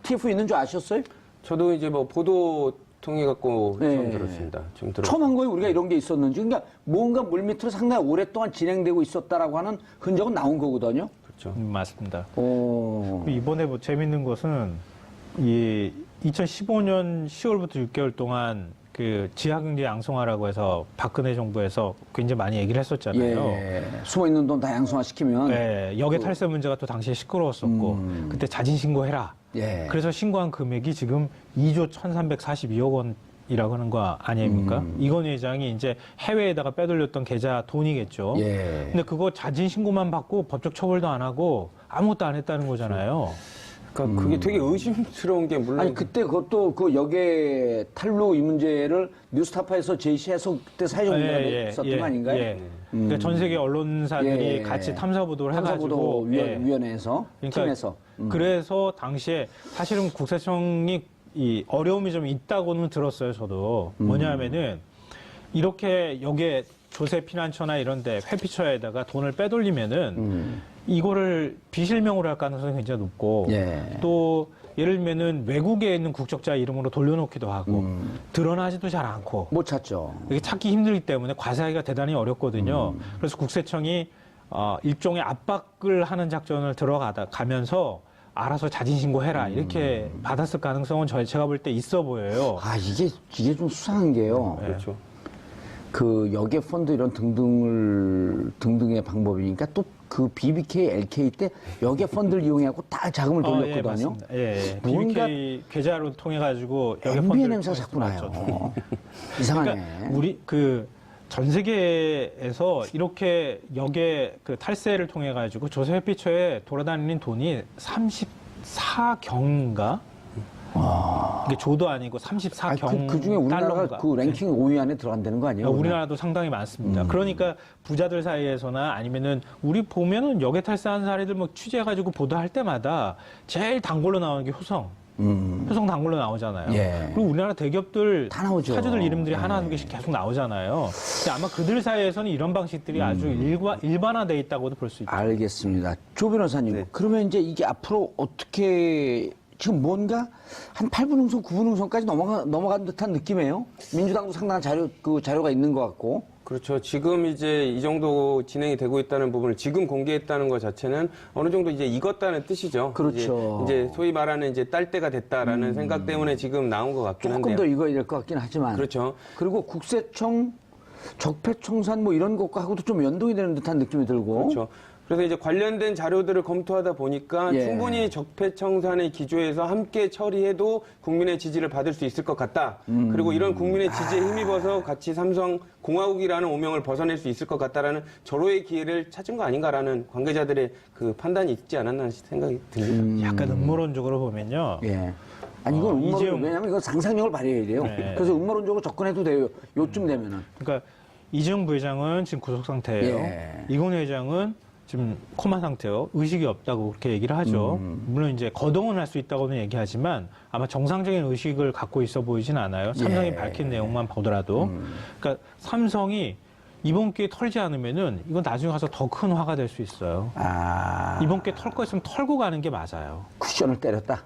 S1: TF 있는 줄 아셨어요?
S3: 저도 이제 뭐 보도 통해 갖고
S1: 네.
S3: 처음 들었습니다.
S1: 처음 한 거예요, 우리가 이런 게 있었는지. 그러니까 뭔가 물밑으로 상당히 오랫동안 진행되고 있었다라고 하는 흔적은 나온 거거든요.
S3: 그렇죠.
S2: 맞습니다.
S1: 오.
S2: 이번에 재밌는 것은 2015년 10월부터 6개월 동안 지하경제 양성화라고 해서 박근혜 정부에서 굉장히 많이 얘기를 했었잖아요.
S1: 예. 숨어있는 돈 다 양성화 시키면.
S2: 네, 역외 탈세 문제가 또 당시에 시끄러웠었고 그때 자진 신고해라.
S1: 예.
S2: 그래서 신고한 금액이 지금 2조 1,342억 원이라고 하는 거 아닙니까? 이건희 회장이 이제 해외에다가 빼돌렸던 계좌 돈이겠죠.
S1: 예.
S2: 근데 그거 자진 신고만 받고 법적 처벌도 안 하고 아무것도 안 했다는 거잖아요.
S3: 그러니까 그게 되게 의심스러운 게 물론
S1: 아니 그때 그것도 그 역의 탈루 이 문제를 뉴스타파에서 제시해서 그때 사회적 문제가 있었던 거 아닌가요?
S2: 그러니까 전 세계 언론사들이
S1: 예.
S2: 같이 탐사 보도를
S1: 탐사보도
S2: 해가지고
S1: 위원회에서
S2: 그러니까
S1: 팀에서
S2: 그래서 당시에 사실은 국세청이 어려움이 좀 있다고는 들었어요. 저도 뭐냐면은 이렇게 여기에 조세 피난처나 이런데 회피처에다가 돈을 빼돌리면은 이거를 비실명으로 할 가능성이 굉장히 높고 또 예를 들면은 외국에 있는 국적자 이름으로 돌려놓기도 하고 드러나지도 잘 않고
S1: 못 찾죠.
S2: 이게 찾기 힘들기 때문에 과세하기가 대단히 어렵거든요. 그래서 국세청이 일종의 압박을 하는 작전을 가면서 알아서 자진 신고해라 이렇게 받았을 가능성은 제가 볼 때 있어 보여요.
S1: 이게 좀 수상한 게요.
S3: 그렇죠.
S1: 그 여객 펀드 이런 등등의 방법이니까 또 그 BBK, LK 때 여객 펀드를 이용해갖고 다 자금을 돌렸거든요.
S2: 예, 맞습니다. 예,
S1: 뭔가
S2: BBK 계좌로 통해 가지고
S1: MB의 냄새가 자꾸 나요. 이상하네.
S2: 그러니까 우리 그 전 세계에서 이렇게 역의 그 탈세를 통해 가지고 조세회피처에 돌아다니는 돈이 34경인가? 이게 조도 아니고 34경
S1: 그 중에 우리나라가
S2: 달러인가?
S1: 그 랭킹 5위 안에 들어간다는 거 아니에요?
S2: 우리나라도 상당히 많습니다. 그러니까 부자들 사이에서나 아니면은 우리 보면은 역외 탈세한 사례들 뭐 취재해가지고 보도할 때마다 제일 단골로 나오는 게 효성. 효성 단골로 나오잖아요.
S1: 예.
S2: 그리고 우리나라 대기업들
S1: 다 나오죠.
S2: 차주들 이름들이
S1: 예.
S2: 하나 두 개씩 계속 나오잖아요. 근데 아마 그들 사이에서는 이런 방식들이 아주 일반화돼 있다고도 볼 수 있죠.
S1: 알겠습니다. 조 변호사님,
S3: 네.
S1: 그러면 이제 이게 앞으로 어떻게 지금 뭔가 한 8분 흥선, 9분 흥선까지 넘어간 듯한 느낌이에요. 민주당도 상당한 자료가 있는 것 같고.
S3: 그렇죠. 지금 이제 이 정도 진행이 되고 있다는 부분을 지금 공개했다는 것 자체는 어느 정도 이제 익었다는 뜻이죠.
S1: 그렇죠.
S3: 이제 소위 말하는 이제 딸 때가 됐다라는 생각 때문에 지금 나온 것 같긴
S1: 조금
S3: 한데요.
S1: 더 익어야 될 것 같긴 하지만.
S3: 그렇죠.
S1: 그리고 국세청, 적폐청산 뭐 이런 것과도 좀 연동이 되는 듯한 느낌이 들고.
S3: 그렇죠. 그래서 이제 관련된 자료들을 검토하다 보니까
S1: 예.
S3: 충분히 적폐청산의 기조에서 함께 처리해도 국민의 지지를 받을 수 있을 것 같다. 그리고 이런 국민의 지지에 힘입어서 같이 삼성공화국이라는 오명을 벗어낼 수 있을 것 같다라는 절호의 기회를 찾은 거 아닌가라는 관계자들의 그 판단이 있지 않았나 생각이 듭니다.
S2: 약간 음모론적으로 보면요.
S1: 예. 아니, 이건 음모론,
S2: 이재용-
S1: 왜냐면 이건 상상력을 발휘해야 돼요.
S2: 네.
S1: 그래서 음모론적으로 접근해도 돼요. 요쯤 되면은.
S2: 그러니까 이재용 부회장은 지금 구속 상태예요.
S1: 예.
S2: 이건 회장은 지금 코마 상태요. 의식이 없다고 그렇게 얘기를 하죠. 물론 이제 거동은 할 수 있다고는 얘기하지만 아마 정상적인 의식을 갖고 있어 보이진 않아요. 삼성이
S1: 예.
S2: 밝힌 내용만 보더라도. 그러니까 삼성이 이번 기회에 털지 않으면은 이건 나중에 가서 더 큰 화가 될 수 있어요. 이번 기회에 털 거 있으면 털고 가는 게 맞아요.
S1: 쿠션을 때렸다.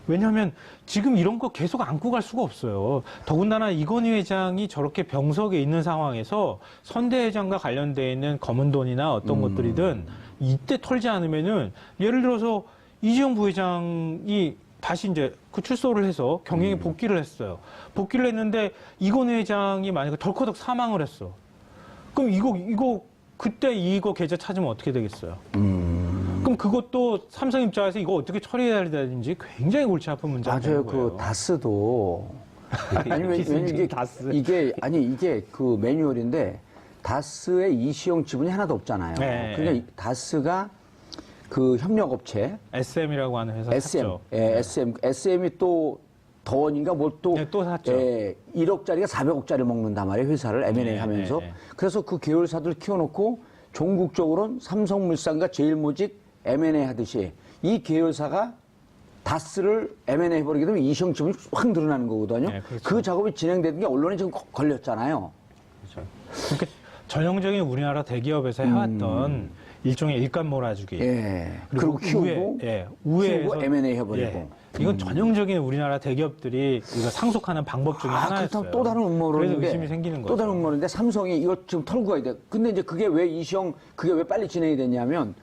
S2: 왜냐하면 지금 이런 거 계속 안고 갈 수가 없어요. 더군다나 이건희 회장이 저렇게 병석에 있는 상황에서 선대 회장과 관련돼 있는 검은 돈이나 어떤 것들이든 이때 털지 않으면은 예를 들어서 이재용 부회장이 다시 이제 그 출소를 해서 경영에 복귀를 했어요. 복귀를 했는데 이건희 회장이 만약에 덜커덕 사망을 했어. 그럼 이거 그때 이거 계좌 찾으면 어떻게 되겠어요? 그럼 그것도 삼성 입장에서 이거 어떻게 처리해야 되는지 굉장히 골치 아픈 문제가 되는
S1: 맞아요.
S2: 거예요.
S1: 그 다스도 아니 왜냐면 이게
S2: 다스.
S1: 이게 그 매뉴얼인데 다스의 이시용 지분이 하나도 없잖아요.
S2: 네.
S1: 그러니까 다스가 그 협력업체
S2: SM이라고 하는 회사
S1: SM,
S2: 샀죠.
S1: 예, SM이 또 더원인가 뭘 또
S2: 네, 또 샀죠.
S1: 1억짜리가 400억짜리 먹는단 말이에요. 회사를 M&A
S2: 네,
S1: 하면서.
S2: 네, 네.
S1: 그래서 그 계열사들 키워놓고 종국적으로는 삼성물산과 제일모직 M&A 하듯이 이 계열사가 다스를 M&A 해버리게 되면 이시용 지분이 확 늘어나는 거거든요.
S2: 네, 그렇죠.
S1: 그 작업이 진행되는 게 언론에 지금 걸렸잖아요.
S3: 그렇죠.
S2: 그러니까 전형적인 우리나라 대기업에서 해왔던 일종의 일감 몰아주기.
S1: 예. 그리고 키우고,
S2: 우회에서
S1: 키우고 M&A 해버리고.
S2: 이건 전형적인 우리나라 대기업들이 이거 상속하는 방법 중에 하나였어요.
S1: 그렇다면 또 다른 음모론인데.
S2: 그래서 의심이 생기는 거죠.
S1: 또 다른 음모론인데 삼성이 이거 지금 털고 가야 돼. 근데 이제 그게 왜 그게 왜 빨리 진행이 됐냐면,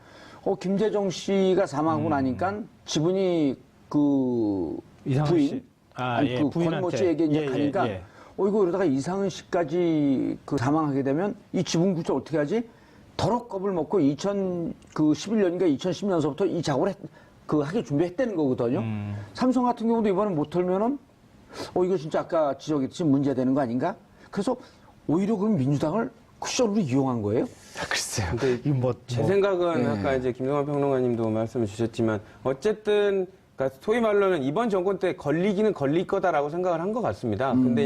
S1: 김재정 씨가 사망하고 나니까 지분이 그
S2: 이상은
S1: 부인,
S2: 씨.
S1: 그
S2: 부인한테.
S1: 권모 씨에게 이제 가니까,
S2: 예.
S1: 이거 이러다가 이상은 씨까지 그 사망하게 되면 이 지분 구조 어떻게 하지? 더럽 겁을 먹고 2011년인가 2010년서부터 이 작업을 하게 준비했다는 거거든요. 삼성 같은 경우도 이번에 못 털면은, 이거 진짜 아까 지적했듯이 문제되는 거 아닌가? 그래서 오히려 그럼 민주당을 쿠션으로 이용한 거예요?
S2: 글쎄요.
S3: 근데
S2: 이거
S3: 제 생각은
S1: 예.
S3: 아까 이제 김동완 평론가님도 말씀을 주셨지만 어쨌든 그러니까 소위 말로는 이번 정권 때 걸리기는 걸릴 거다라고 생각을 한 것 같습니다. 근데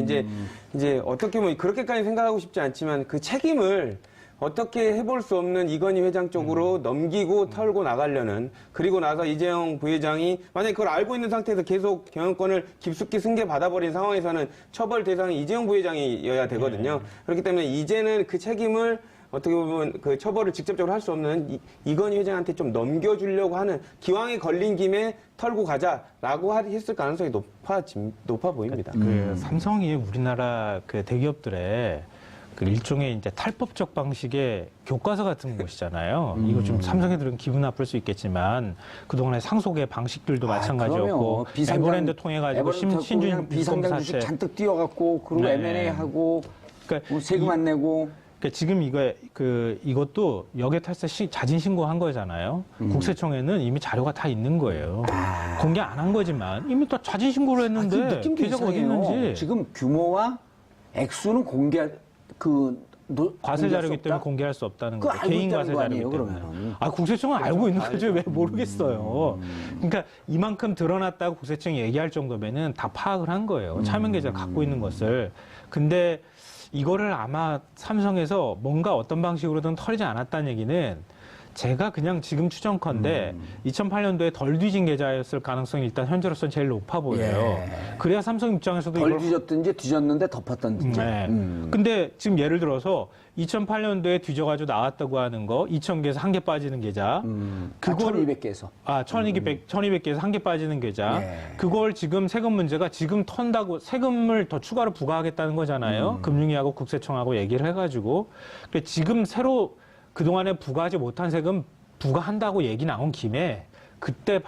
S3: 이제 어떻게 보면 그렇게까지 생각하고 싶지 않지만 그 책임을 어떻게 해볼 수 없는 이건희 회장 쪽으로 넘기고 털고 나가려는, 그리고 나서 이재용 부회장이 만약에 그걸 알고 있는 상태에서 계속 경영권을 깊숙이 승계받아버린 상황에서는 처벌 대상이 이재용 부회장이어야 되거든요. 그렇기 때문에 이제는 그 책임을 어떻게 보면 그 처벌을 직접적으로 할 수 없는 이건희 회장한테 좀 넘겨주려고 하는, 기왕에 걸린 김에 털고 가자라고 했을 가능성이 높아 보입니다.
S2: 그 삼성이 우리나라 그 대기업들의 그 일종의 이제 탈법적 방식의 교과서 같은 곳이잖아요. 이거 좀 삼성애들은 기분 나쁠 수 있겠지만 그동안의 상속의 방식들도 마찬가지였고, 에버랜드 통해 가지고 신준
S1: 비상장 주식
S2: 사채
S1: 잔뜩 띄워갖고 그리고
S2: 네.
S1: M&A 하고
S2: 그러니까
S1: 세금 안 내고.
S2: 그러니까 지금 이것도 역외탈세 자진 신고한 거잖아요. 국세청에는 이미 자료가 다 있는 거예요. 공개 안 한 거지만 이미 또 자진 신고를 했는데
S1: 그 느낌도
S2: 계좌가 어디
S1: 이상해요.
S2: 있는지
S1: 지금 규모와 액수는
S2: 과세 자료이기 때문에 공개할 수 없다는
S1: 그거
S2: 거죠.
S1: 알고
S2: 개인
S1: 있다는
S2: 과세
S1: 거
S2: 자료이기
S1: 아니에요,
S2: 때문에.
S1: 그러면?
S2: 국세청은 알고 있는 거죠. 왜 모르겠어요. 그러니까 이만큼 드러났다고 국세청이 얘기할 정도면은 다 파악을 한 거예요. 차명 계좌를 갖고 있는 것을. 근데 이거를 아마 삼성에서 뭔가 어떤 방식으로든 털지 않았다는 얘기는 제가 그냥 지금 추정컨대 2008년도에 덜 뒤진 계좌였을 가능성이 일단 현재로서는 제일 높아 보여요. 그래야 삼성 입장에서도
S1: 덜
S2: 이걸
S1: 뒤졌든지 뒤졌는데 덮었던지.
S2: 네. 근데 지금 예를 들어서 2008년도에 뒤져가지고 나왔다고 하는 거 2,000개에서 한 개 빠지는 계좌.
S1: 그걸 1200개에서.
S2: 1,200개에서 한 개 빠지는 계좌.
S1: 네.
S2: 그걸 지금 세금 문제가 지금 턴다고 세금을 더 추가로 부과하겠다는 거잖아요. 금융위하고 국세청하고 얘기를 해가지고. 근데 지금 새로 그동안에 부과하지 못한 세금 부과한다고 얘기 나온 김에 그때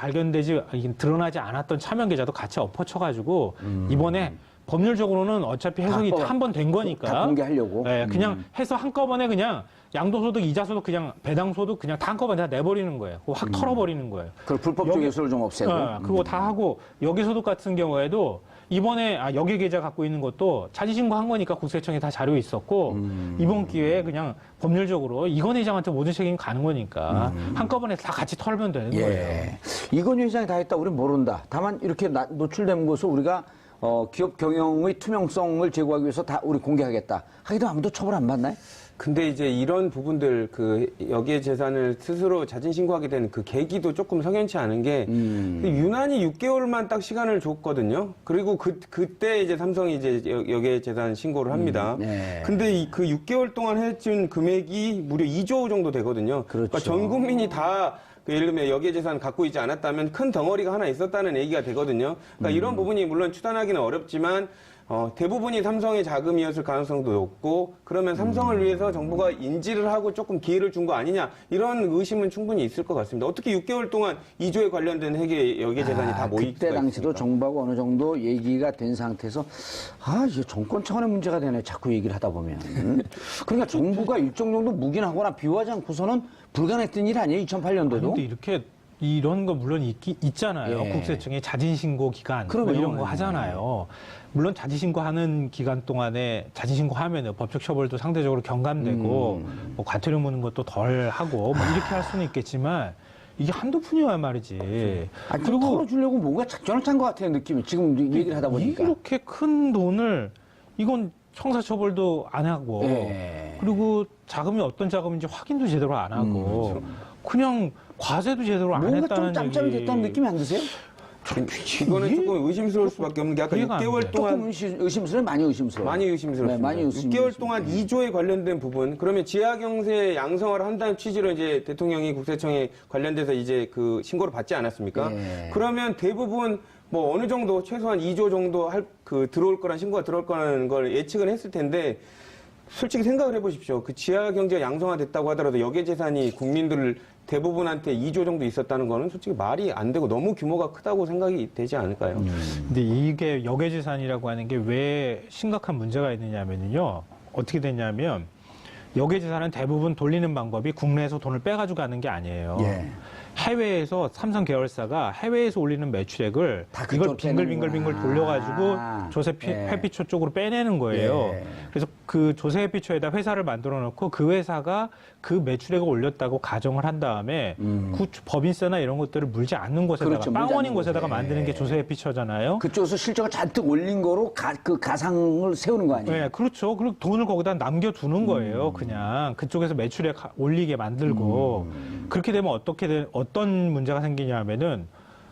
S2: 드러나지 않았던 차명 계좌도 같이 엎어쳐가지고 이번에 법률적으로는 어차피 해석이 한 번 된 거니까
S1: 다 공개하려고.
S2: 네, 그냥 해서 한꺼번에 그냥 양도소득, 이자소득 그냥 배당소득 그냥 다 한꺼번에 다 내버리는 거예요. 확 털어버리는 거예요.
S1: 그걸 불법적 요소를 좀 없애고.
S2: 그거 다 하고 여기소득 같은 경우에도 이번에 여기 계좌 갖고 있는 것도 차지신고한 거니까 국세청에 다 자료 있었고 이번 기회에 그냥 법률적으로 이건 회장한테 모든 책임이 가는 거니까 한꺼번에 다 같이 털면 되는 거예요.
S1: 이건희 회장이 다 했다 우리는 모른다. 다만 이렇게 노출된 것을 우리가 기업 경영의 투명성을 제고하기 위해서 다 우리 공개하겠다. 하기도 아무도 처벌 안 받나요?
S3: 근데 이제 이런 부분들 여기에 재산을 스스로 자진 신고하게 된 그 계기도 조금 석연치 않은 게 유난히 6개월만 딱 시간을 줬거든요. 그리고 그때 이제 삼성이 이제 여기에 재산 신고를 합니다. 근데 그 6개월 동안 해준 금액이 무려 2조 정도 되거든요. 그러니까 전 국민이 다 예를 들면 여기에 재산 갖고 있지 않았다면 큰 덩어리가 하나 있었다는 얘기가 되거든요. 그러니까 이런 부분이 물론 추단하기는 어렵지만 대부분이 삼성의 자금이었을 가능성도 높고 그러면 삼성을 위해서 정부가 인지를 하고 조금 기회를 준 거 아니냐 이런 의심은 충분히 있을 것 같습니다. 어떻게 6개월 동안 2조에 관련된 여기에 재산이 다 모일 수가
S1: 그때 당시도
S3: 있습니까?
S1: 정부하고 어느 정도 얘기가 된 상태에서 이게 정권 차원의 문제가 되네 자꾸 얘기를 하다 보면. 그러니까 정부가 일정 정도 묵인하거나 비호하지 않고서는 불가능했던 일 아니에요 2008년도도.
S2: 근데 이렇게 이런 거 물론 있잖아요. 국세청의 자진신고 기간 뭐 이런 거 하잖아요. 물론 자진신고하는 기간 동안에 자진신고하면 법적 처벌도 상대적으로 경감되고 뭐 과태료 무는 것도 덜 하고 뭐 이렇게 할 수는 있겠지만 이게 한두 푼이야 말이지.
S1: 그리고 털어주려고 뭔가 작전을 짠 것 같아요 느낌이 지금 얘기를 하다 보니까.
S2: 이렇게 큰 돈을 이건 형사처벌도 안 하고 그리고 자금이 어떤 자금인지 확인도 제대로 안 하고 그냥 과세도 제대로 안
S1: 뭔가
S2: 했다는
S1: 좀 짬짬이
S2: 얘기.
S1: 됐다는 느낌이 안 드세요?
S3: 이거는 조금 의심스러울 수밖에 없는 게 아까
S2: 이해가 안
S3: 6개월
S2: 돼.
S3: 동안
S1: 조금 의심스러워요? 많이 의심스러워요?
S3: 많이 의심스럽습니다.
S1: 네, 많이
S3: 6개월 동안 2조에 관련된 부분, 그러면 지하경세 양성화를 한다는 취지로 이제 대통령이 국세청에 관련돼서 이제 그 신고를 받지 않았습니까? 그러면 대부분 뭐 어느 정도 최소한 2조 정도 들어올 거란 신고가 들어올 거라는 걸 예측은 했을 텐데 솔직히 생각을 해보십시오. 그 지하경제가 양성화됐다고 하더라도 여기에 재산이 국민들 대부분한테 2조 정도 있었다는 거는 솔직히 말이 안 되고 너무 규모가 크다고 생각이 되지 않을까요?
S2: 근데 이게 역외재산이라고 하는 게 왜 심각한 문제가 있느냐면요. 어떻게 되냐면 역외재산은 대부분 돌리는 방법이 국내에서 돈을 빼가지고 가는 게 아니에요. 해외에서 삼성 계열사가 해외에서 올리는 매출액을
S1: 다
S2: 이걸
S1: 그쪽으로
S2: 빙글빙글빙글 돌려가지고 조세 회피처 쪽으로 빼내는 거예요. 그래서 그 조세 회피처에다 회사를 만들어 놓고 그 회사가 그 매출액을 올렸다고 가정을 한 다음에 그 법인세나 이런 것들을 물지 않는 곳에다가
S1: 그렇죠, 물지
S2: 빵원인
S1: 않는
S2: 곳에다가
S1: 곳에.
S2: 만드는 게 조세 회피처잖아요.
S1: 그쪽에서 실적을 잔뜩 올린 거로 그 가상을 세우는 거 아니에요?
S2: 네, 그렇죠. 그리고 돈을 거기다 남겨두는 거예요. 그냥 그쪽에서 매출액 올리게 만들고 그렇게 되면 어떤 문제가 생기냐면은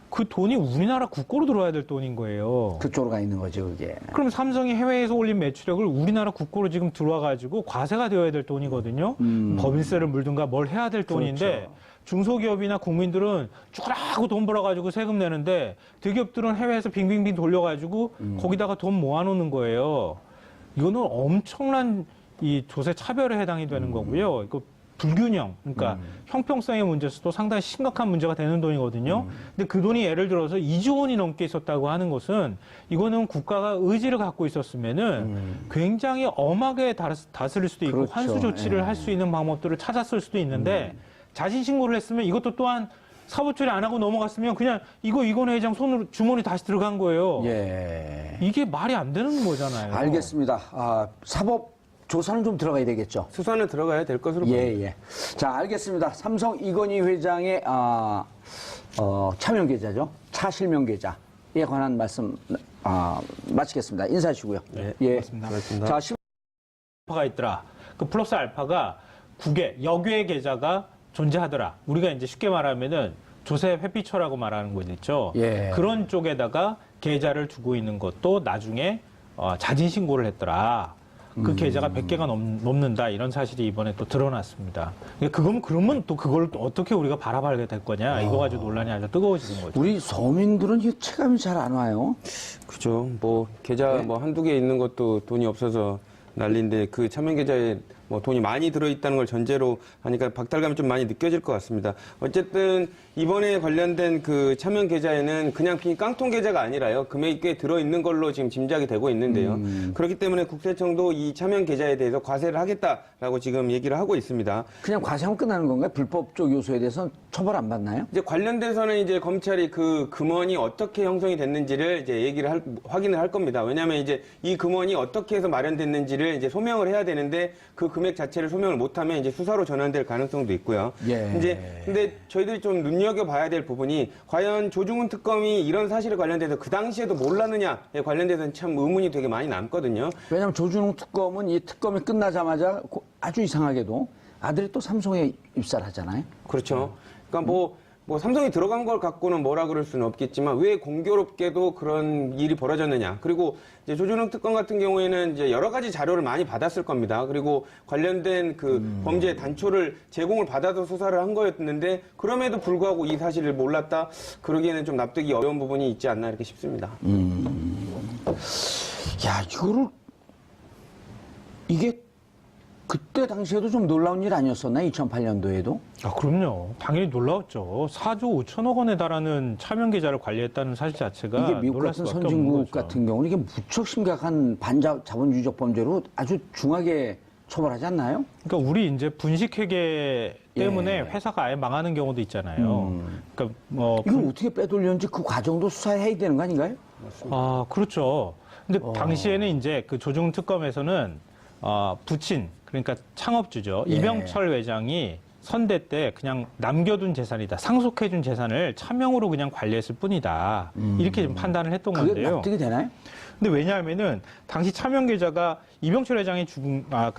S2: 그 돈이 우리나라 국고로 들어와야 될 돈인 거예요.
S1: 그쪽으로 가 있는 거죠, 그게.
S2: 그럼 삼성이 해외에서 올린 매출액을 우리나라 국고로 지금 들어와가지고 과세가 되어야 될 돈이거든요. 법인세를 물든가 뭘 해야 될 돈인데 중소기업이나 국민들은 쭈그라고 돈 벌어가지고 세금 내는데 대기업들은 해외에서 빙빙빙 돌려가지고 거기다가 돈 모아놓는 거예요. 이거는 엄청난 이 조세 차별에 해당이 되는 거고요. 이거 불균형, 그러니까 형평성의 문제에서도 상당히 심각한 문제가 되는 돈이거든요. 근데 그 돈이 예를 들어서 2조 원이 넘게 있었다고 하는 것은 이거는 국가가 의지를 갖고 있었으면은 굉장히 엄하게 다스릴 수도 있고
S1: 그렇죠.
S2: 환수 조치를 할 수 있는 방법들을 찾았을 수도 있는데 자진 신고를 했으면 이것도 또한 사법 처리 안 하고 넘어갔으면 그냥 이건 회장 손으로 주머니 다시 들어간 거예요.
S1: 예.
S2: 이게 말이 안 되는 거잖아요.
S1: 알겠습니다. 사법 조사는 좀 들어가야 되겠죠.
S3: 수사는 들어가야 될 것으로 보입니다.
S1: 예, 예. 자, 알겠습니다. 삼성 이건희 회장의 차명 계좌죠. 차실명 계좌에 관한 말씀 마치겠습니다. 인사하시고요.
S2: 네,
S1: 예.
S2: 고맙습니다.
S1: 자,
S2: 알파가 있더라. 그 플러스 알파가 역외 계좌가 존재하더라. 우리가 이제 쉽게 말하면은 조셉 회피처라고 말하는 거 있죠.
S1: 예.
S2: 그런 쪽에다가 계좌를 두고 있는 것도 나중에 자진 신고를 했더라. 그 계좌가 100개가 넘는다. 이런 사실이 이번에 또 드러났습니다. 그러면 또 그걸 또 어떻게 우리가 바라봐야 될 거냐. 이거 가지고 논란이 아주 뜨거워지는 거죠.
S1: 우리 서민들은 이 체감이 잘 안 와요.
S3: 그죠. 뭐 계좌 뭐 한두 개 있는 것도 돈이 없어서 난리인데 그 차명 계좌에 뭐 돈이 많이 들어있다는 걸 전제로 하니까 박탈감이 좀 많이 느껴질 것 같습니다. 어쨌든 이번에 관련된 그 차명 계좌에는 그냥 깡통 계좌가 아니라요. 금액이 꽤 들어있는 걸로 지금 짐작이 되고 있는데요. 그렇기 때문에 국세청도 이 차명 계좌에 대해서 과세를 하겠다라고 지금 얘기를 하고 있습니다.
S1: 그냥 과세하면 끝나는 건가요? 불법적 요소에 대해서는 처벌 안 받나요?
S3: 이제 관련돼서는 이제 검찰이 그 금원이 어떻게 형성이 됐는지를 이제 확인을 할 겁니다. 왜냐하면 이제 이 금원이 어떻게 해서 마련됐는지를 이제 소명을 해야 되는데 그 금액 자체를 소명을 못하면 이제 수사로 전환될 가능성도 있고요.
S1: 예.
S3: 근데 저희들이 좀 눈여겨봐야 될 부분이 과연 조중훈 특검이 이런 사실에 관련돼서 그 당시에도 몰랐느냐에 관련돼서는 참 의문이 되게 많이 남거든요.
S1: 왜냐하면 조준웅 특검은 이 특검이 끝나자마자 아주 이상하게도 아들이 또 삼성에 입사를 하잖아요.
S3: 그렇죠. 그러니까 뭐 삼성이 들어간 걸 갖고는 뭐라 그럴 수는 없겠지만 왜 공교롭게도 그런 일이 벌어졌느냐. 그리고 이제 조준웅 특검 같은 경우에는 이제 여러 가지 자료를 많이 받았을 겁니다. 그리고 관련된 그 범죄 단초를 제공을 받아서 수사를 한 거였는데 그럼에도 불구하고 이 사실을 몰랐다. 그러기에는 좀 납득이 어려운 부분이 있지 않나 이렇게 싶습니다.
S1: 야, 이게 그때 당시에도 좀 놀라운 일 아니었었나? 2008년도에도?
S2: 그럼요. 당연히 놀라웠죠. 4조 5천억 원에 달하는 차명 계좌를 관리했다는 사실 자체가
S1: 이게 미국
S2: 놀랄
S1: 같은
S2: 수밖에 없는
S1: 선진국
S2: 거죠.
S1: 같은 경우는 이게 무척 심각한 자본주의적 범죄로 아주 중하게 처벌하지 않나요?
S2: 그러니까 우리 이제 분식회계 때문에
S1: 예.
S2: 회사가 아예 망하는 경우도 있잖아요. 그러니까
S1: 이걸 어떻게 빼돌렸는지 그 과정도 수사해야 되는 거 아닌가요?
S2: 그렇죠. 근데 당시에는 이제 그 조중훈 특검에서는 부친, 그러니까 창업주죠.
S1: 예.
S2: 이병철 회장이 선대 때 그냥 남겨둔 재산이다. 상속해준 재산을 차명으로 그냥 관리했을 뿐이다. 이렇게 좀 판단을 했던
S1: 그게
S2: 건데요.
S1: 납득이 되나요?
S2: 근데 왜냐하면은 당시 차명 계좌가 이병철 회장이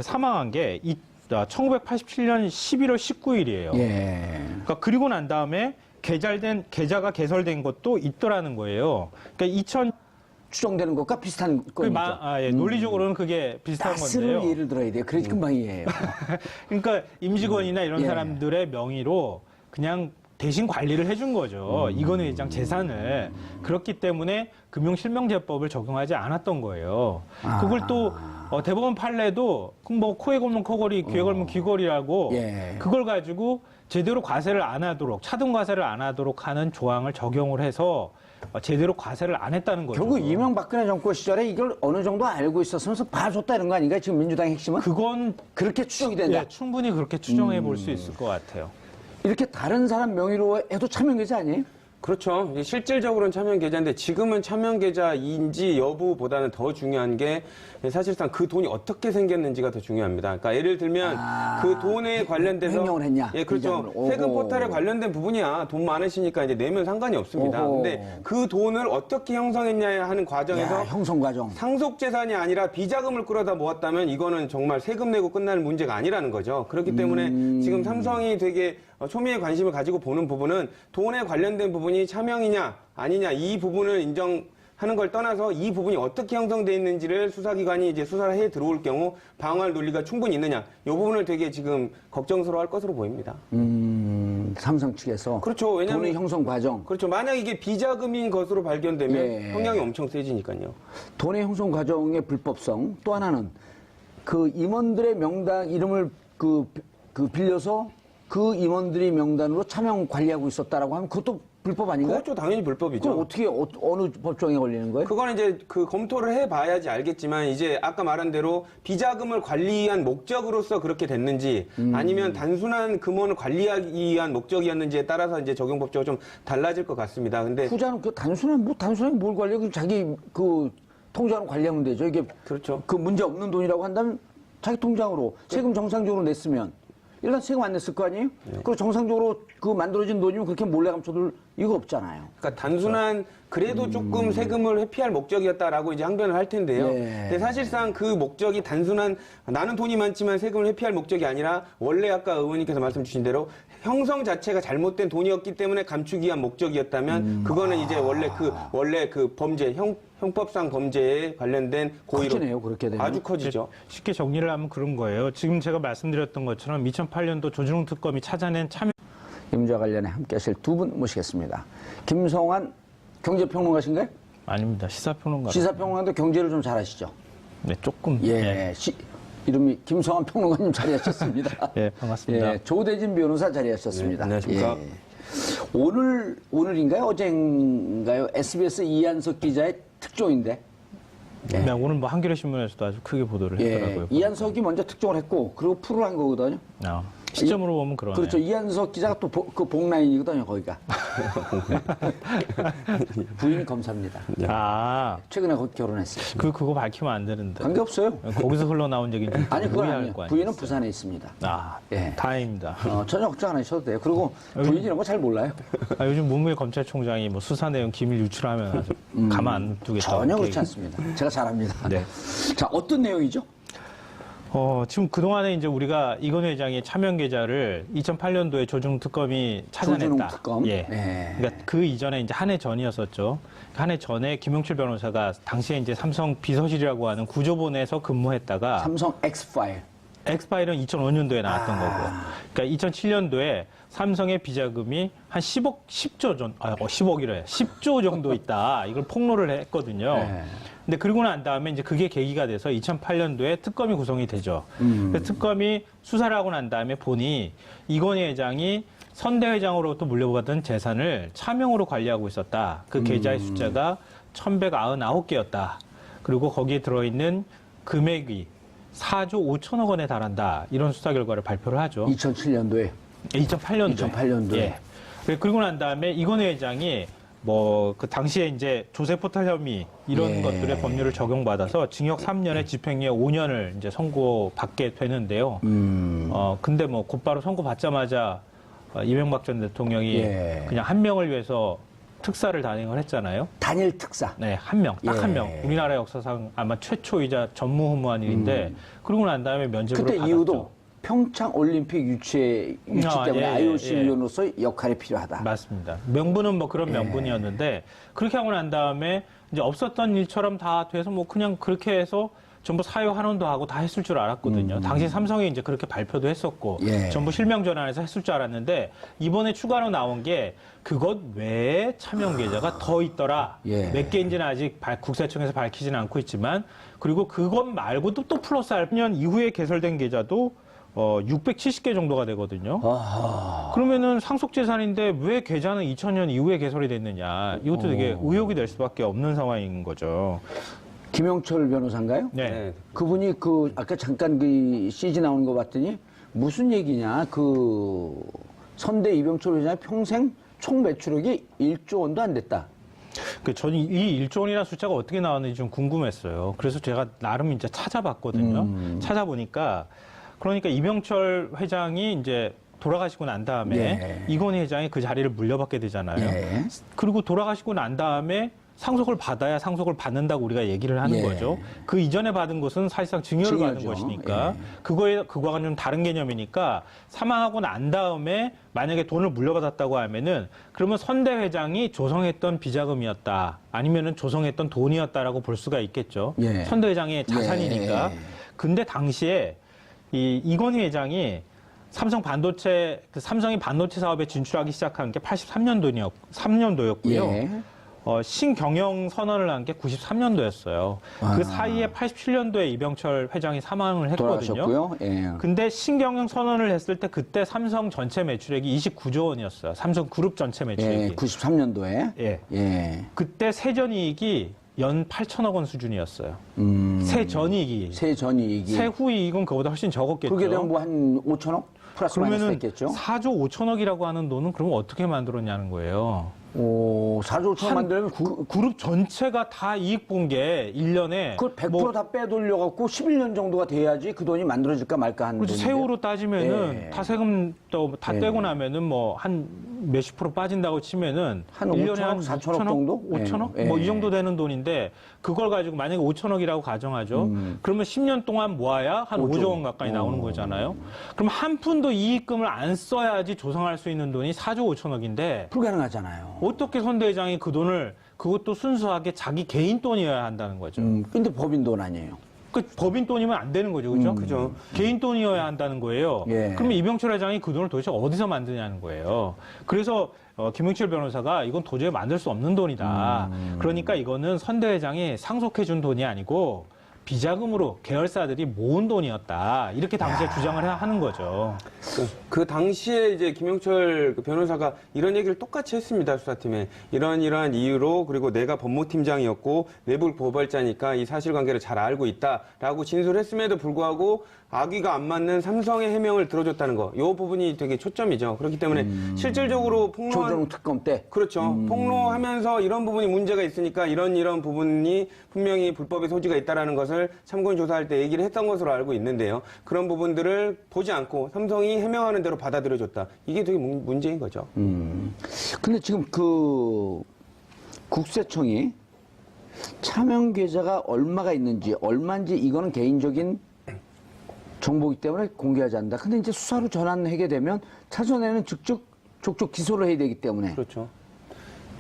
S2: 사망한 게 1987년 11월 19일이에요.
S1: 예.
S2: 그러니까 그리고 난 다음에 계좌가 개설된 것도 있더라는 거예요. 그러니까
S1: 추정되는 것과 비슷한 거죠.
S2: 논리적으로는 그게 비슷한
S1: 가스를
S2: 건데요.
S1: 예를 들어야 돼요. 그래야지 금방 이해해요.
S2: 그러니까 임직원이나 이런
S1: 예.
S2: 사람들의 명의로 그냥 대신 관리를 해준 거죠. 이건희 회장 재산을. 그렇기 때문에 금융실명제법을 적용하지 않았던 거예요. 그걸 또 대법원 판례도 뭐 코에 걸면 코걸이, 귀에 걸면 귀걸이라고
S1: 예.
S2: 그걸 가지고 제대로 과세를 안 하도록, 차등 과세를 안 하도록 하는 조항을 적용을 해서 제대로 과세를 안 했다는 거죠.
S1: 결국 이명박근혜 정권 시절에 이걸 어느 정도 알고 있었으면서 봐줬다 이런 거 아닌가요? 지금 민주당의 핵심은?
S2: 그건
S1: 그렇게 추정이 된다.
S2: 예, 충분히 그렇게 추정해 볼 수 있을 것 같아요.
S1: 이렇게 다른 사람 명의로 해도 차명계좌 아니에요?
S3: 그렇죠. 실질적으로는 차명 계좌인데 지금은 차명 계좌인지 여부보다는 더 중요한 게 사실상 그 돈이 어떻게 생겼는지가 더 중요합니다. 그러니까 예를 들면 그 돈에 관련돼서
S1: 횡령을 했냐?
S3: 예, 그렇죠.
S1: 비자금을.
S3: 세금
S1: 오호.
S3: 포탈에 관련된 부분이야. 돈 많으시니까 이제 내면 상관이 없습니다.
S1: 오호.
S3: 근데 그 돈을 어떻게 형성했냐 하는 과정에서
S1: 야, 형성 과정.
S3: 상속 재산이 아니라 비자금을 끌어다 모았다면 이거는 정말 세금 내고 끝나는 문제가 아니라는 거죠. 그렇기 때문에 지금 삼성이 되게 초미의 관심을 가지고 보는 부분은 돈에 관련된 부분이 차명이냐 아니냐 이 부분을 인정하는 걸 떠나서 이 부분이 어떻게 형성돼 있는지를 수사기관이 이제 수사를 해 들어올 경우 방어할 논리가 충분히 있느냐 이 부분을 되게 지금 걱정스러워할 것으로 보입니다.
S1: 삼성 측에서.
S3: 그렇죠. 왜냐하면
S1: 돈의 형성 과정.
S3: 그렇죠. 만약 이게 비자금인 것으로 발견되면
S1: 예.
S3: 형량이 엄청 세지니까요.
S1: 돈의 형성 과정의 불법성. 또 하나는 그 임원들의 명당 이름을 그 빌려서 그 임원들이 명단으로 차명 관리하고 있었다라고 하면 그것도 불법 아닌가요?
S3: 그것도 당연히 불법이죠.
S1: 그럼 어떻게 어느 법정에 걸리는 거예요?
S3: 그건 이제 그 검토를 해봐야지 알겠지만 이제 아까 말한 대로 비자금을 관리한 목적으로서 그렇게 됐는지 아니면 단순한 금원을 관리하기 위한 목적이었는지에 따라서 이제 적용법적으로 좀 달라질 것 같습니다. 근데
S1: 후자는 그 단순하게 뭘 관리해? 그 자기 그 통장으로 관리하면 되죠. 이게
S3: 그렇죠.
S1: 그 문제 없는 돈이라고 한다면 자기 통장으로 세금 정상적으로 냈으면 일단 세금 안 냈을 거 아니에요? 그리고 정상적으로 그 만들어진 돈이면 그렇게 몰래 감춰둘 이유가 없잖아요.
S3: 그러니까 단순한 그래도 조금 세금을 회피할 목적이었다라고 이제 항변을 할 텐데요.
S1: 예.
S3: 근데 사실상 그 목적이 단순한 나는 돈이 많지만 세금을 회피할 목적이 아니라 원래 아까 의원님께서 말씀 주신 대로 형성 자체가 잘못된 돈이었기 때문에 감추기 위한 목적이었다면 그거는 이제 원래 그 범죄 형법상 범죄에 관련된 고의로
S1: 커지네요, 그렇게 되면.
S3: 아주 커지죠.
S2: 쉽게 정리를 하면 그런 거예요. 지금 제가 말씀드렸던 것처럼 2008년도 조준웅 특검이 찾아낸 참여
S1: 임자 관련해 함께 하실 두 분 모시겠습니다. 김성환 경제평론가신가요?
S2: 아닙니다. 시사평론가.
S1: 시사평론가도 경제를 좀 잘하시죠?
S2: 네, 조금.
S1: 예. 이름이 김성환 평론가님 자리하셨습니다.
S2: 예, 반갑습니다.
S1: 예, 조대진 변호사 자리하셨습니다.
S3: 네, 안녕하십니까.
S1: 예. 오늘인가요? 어젠가요? SBS 이한석 기자의 특종인데.
S2: 네, 오늘 뭐 한겨레 신문에서도 아주 크게 보도를
S1: 예,
S2: 했더라고요.
S1: 이한석이 먼저 특종을 했고, 그리고 풀을 한 거거든요.
S2: 아, 시점으로 보면 그러네.
S1: 그렇죠. 이한석 기자가 또 그 복라인이거든요, 거기가. 부인이 검사입니다.
S2: 아,
S1: 최근에 결혼했어요.
S2: 그거 밝히면 안 되는데.
S1: 관계없어요.
S2: 거기서 흘러나온 얘기는 좀
S1: 아니, 그건
S2: 무리할
S1: 아니에요.
S2: 거 아니에요.
S1: 부인은 부산에 있습니다.
S2: 아,
S1: 예.
S2: 다행입니다.
S1: 전혀 걱정 안 하셔도 돼요. 그리고 부인 이런 거 잘 몰라요.
S2: 아, 요즘 문무일 검찰총장이 뭐 수사 내용 기밀 유출하면 아주 가만 안 두겠다고.
S1: 전혀 그렇지
S2: 얘기-
S1: 않습니다. 제가 잘합니다.
S2: 네.
S1: 자, 어떤 내용이죠?
S2: 지금 그동안에 이제 우리가 이건희 회장의 차명 계좌를 2008년도에 조준웅 특검이 찾아냈다.
S1: 조준웅 특검?
S2: 예.
S1: 네.
S2: 그러니까 그 이전에 이제 한 해 전이었었죠. 한 해 전에 김용칠 변호사가 당시에 이제 삼성 비서실이라고 하는 구조본에서 근무했다가
S1: 삼성 X파일.
S2: 엑스파일은 2005년도에 나왔던 거고. 그러니까 2007년도에 삼성의 비자금이 한 10조 전, 10억이래. 10조 정도 있다. 이걸 폭로를 했거든요.
S1: 네.
S2: 근데 그러고 난 다음에 이제 그게 계기가 돼서 2008년도에 특검이 구성이 되죠. 그래서 특검이 수사를 하고 난 다음에 보니 이건희 회장이 선대 회장으로부터 물려받은 재산을 차명으로 관리하고 있었다. 그 계좌의 숫자가 1199개였다. 그리고 거기에 들어있는 금액이 4조 5천억 원에 달한다. 이런 수사 결과를 발표를 하죠.
S1: 2007년도에.
S2: 2008년도에.
S1: 2008년도에.
S2: 예. 그리고 난 다음에 이건희 회장이 뭐 그 당시에 이제 조세 포탈 혐의 이런
S1: 예.
S2: 것들의 법률을 적용받아서 징역 3년에 집행유예 5년을 이제 선고받게 되는데요. 근데 뭐 곧바로 선고받자마자 이명박 전 대통령이
S1: 예.
S2: 그냥 한 명을 위해서 특사를 단행을 했잖아요.
S1: 단일 특사.
S2: 네, 한 명, 딱
S1: 예.
S2: 한 명. 우리나라 역사상 아마 최초이자 전무후무한 일인데 그러고 난 다음에 면접으로
S1: 그때
S2: 받았죠.
S1: 이유도 평창 올림픽 유치 때문에
S2: 예,
S1: IOC
S2: 예.
S1: 위원으로서 역할이 필요하다.
S2: 맞습니다. 명분은 뭐 그런 명분이었는데 그렇게 하고 난 다음에 이제 없었던 일처럼 다 돼서 뭐 그냥 그렇게 해서 전부 사유 환원도 하고 다 했을 줄 알았거든요. 당시 삼성이 이제 그렇게 발표도 했었고
S1: 예.
S2: 전부 실명 전환해서 했을 줄 알았는데 이번에 추가로 나온 게 그것 외에 차명 계좌가 더 있더라.
S1: 예.
S2: 몇 개인지는 아직 국세청에서 밝히지는 않고 있지만 그리고 그것 말고도 또 플러스 1년 이후에 개설된 계좌도 670개 정도가 되거든요.
S1: 아하.
S2: 그러면은 상속재산인데 왜 계좌는 2000년 이후에 개설이 됐느냐. 이것도 되게 의혹이 될 수밖에 없는 상황인 거죠.
S1: 김영철 변호사인가요?
S2: 네.
S1: 그분이 아까 잠깐 그 CG 나오는 거 봤더니 무슨 얘기냐. 선대 이병철 회장의 평생 총 매출액이 1조 원도 안 됐다.
S2: 저는 이 1조 원이라는 숫자가 어떻게 나왔는지 좀 궁금했어요. 그래서 제가 나름 이제 찾아봤거든요. 찾아보니까 그러니까 이병철 회장이 이제 돌아가시고 난 다음에
S1: 예.
S2: 이건희 회장이 그 자리를 물려받게 되잖아요.
S1: 예.
S2: 그리고 돌아가시고 난 다음에 상속을 받아야 상속을 받는다고 우리가 얘기를 하는
S1: 예.
S2: 거죠. 그 이전에 받은 것은 사실상 증여를 받은
S1: 증여죠.
S2: 것이니까
S1: 예.
S2: 그거와는 좀 다른 개념이니까 사망하고 난 다음에 만약에 돈을 물려받았다고 하면은 그러면 선대 회장이 조성했던 비자금이었다. 아니면은 조성했던 돈이었다라고 볼 수가 있겠죠.
S1: 예.
S2: 선대 회장의 자산이니까.
S1: 예.
S2: 근데 당시에 이건희 회장이 삼성이 반도체 사업에 진출하기 시작한 게 83년도였고요.
S1: 예.
S2: 신경영 선언을 한 게 93년도였어요. 그 사이에 87년도에 이병철 회장이 사망을 했거든요.
S1: 돌아가셨고요. 예.
S2: 근데 신경영 선언을 했을 때 그때 삼성 전체 매출액이 29조 원이었어요. 삼성 그룹 전체 매출액이.
S1: 예, 93년도에.
S2: 예.
S1: 예.
S2: 그때 세전이익이 연 8천억 원 수준이었어요. 세전이익이.
S1: 세전이익이.
S2: 세후이익은 그보다 훨씬 적었겠죠.
S1: 그렇게 되면 뭐 한 5천억? 플러스 마이너스
S2: 그러면은
S1: 됐겠죠?
S2: 4조 5천억이라고 하는 돈은 그럼 어떻게 만들었냐는 거예요.
S1: 오, 4조 5천억 만들면
S2: 그룹 전체가 다 이익 본 게 1년에
S1: 그걸 100%다 빼돌려갖고 11년 정도가 돼야지 그 돈이 만들어질까 말까 하는
S2: 그렇지,
S1: 돈인데.
S2: 세후로 따지면은
S1: 예.
S2: 다 세금 다
S1: 예.
S2: 떼고 나면은 뭐 한 몇십 프로 빠진다고 치면은
S1: 한
S2: 1년에
S1: 5천억,
S2: 한
S1: 4천억
S2: 6천억?
S1: 정도?
S2: 5천억?
S1: 예.
S2: 뭐 이
S1: 예.
S2: 정도 되는 돈인데 그걸 가지고 만약에 5천억이라고 가정하죠. 그러면 10년 동안 모아야 한 5조 원 가까이 나오는 거잖아요. 그럼 한 푼도 이익금을 안 써야지 조성할 수 있는 돈이 4조 5천억인데
S1: 불가능하잖아요.
S2: 어떻게 선 대회장이 그 돈을 그것도 순수하게 자기 개인 돈이어야 한다는 거죠.
S1: 근데 법인 돈 아니에요.
S2: 그 법인 돈이면 안 되는 거죠, 그죠?
S3: 그죠.
S2: 개인 돈이어야 한다는 거예요.
S1: 예.
S2: 그러면 이병철 회장이 그 돈을 도대체 어디서 만드냐는 거예요. 그래서 김영철 변호사가 이건 도저히 만들 수 없는 돈이다. 그러니까 이거는 선대 회장이 상속해 준 돈이 아니고 비자금으로 계열사들이 모은 돈이었다. 이렇게 당시에 주장을 하는 거죠.
S3: 그 당시에 이제 김영철 그 변호사가 이런 얘기를 똑같이 했습니다. 수사팀에. 이러한 이유로 그리고 내가 법무팀장이었고 내부 고발자니까 이 사실관계를 잘 알고 있다라고 진술했음에도 불구하고 악의가 안 맞는 삼성의 해명을 들어줬다는 거. 이 부분이 되게 초점이죠. 그렇기 때문에 실질적으로 폭로한
S1: 조정 특검 때.
S3: 그렇죠. 폭로하면서 이런 부분이 문제가 있으니까 이런 부분이 분명히 불법의 소지가 있다라는 것을 참고인 조사할 때 얘기를 했던 것으로 알고 있는데요. 그런 부분들을 보지 않고 삼성이 해명하는 대로 받아들여줬다. 이게 되게 문제인 거죠.
S1: 근데 지금 그 국세청이 차명 계좌가 얼마가 있는지 얼마인지 이거는 개인적인 정보이기 때문에 공개하지 않는다. 근데 이제 수사로 전환하게 되면 차전에는 족족 기소를 해야 되기 때문에.
S3: 그렇죠.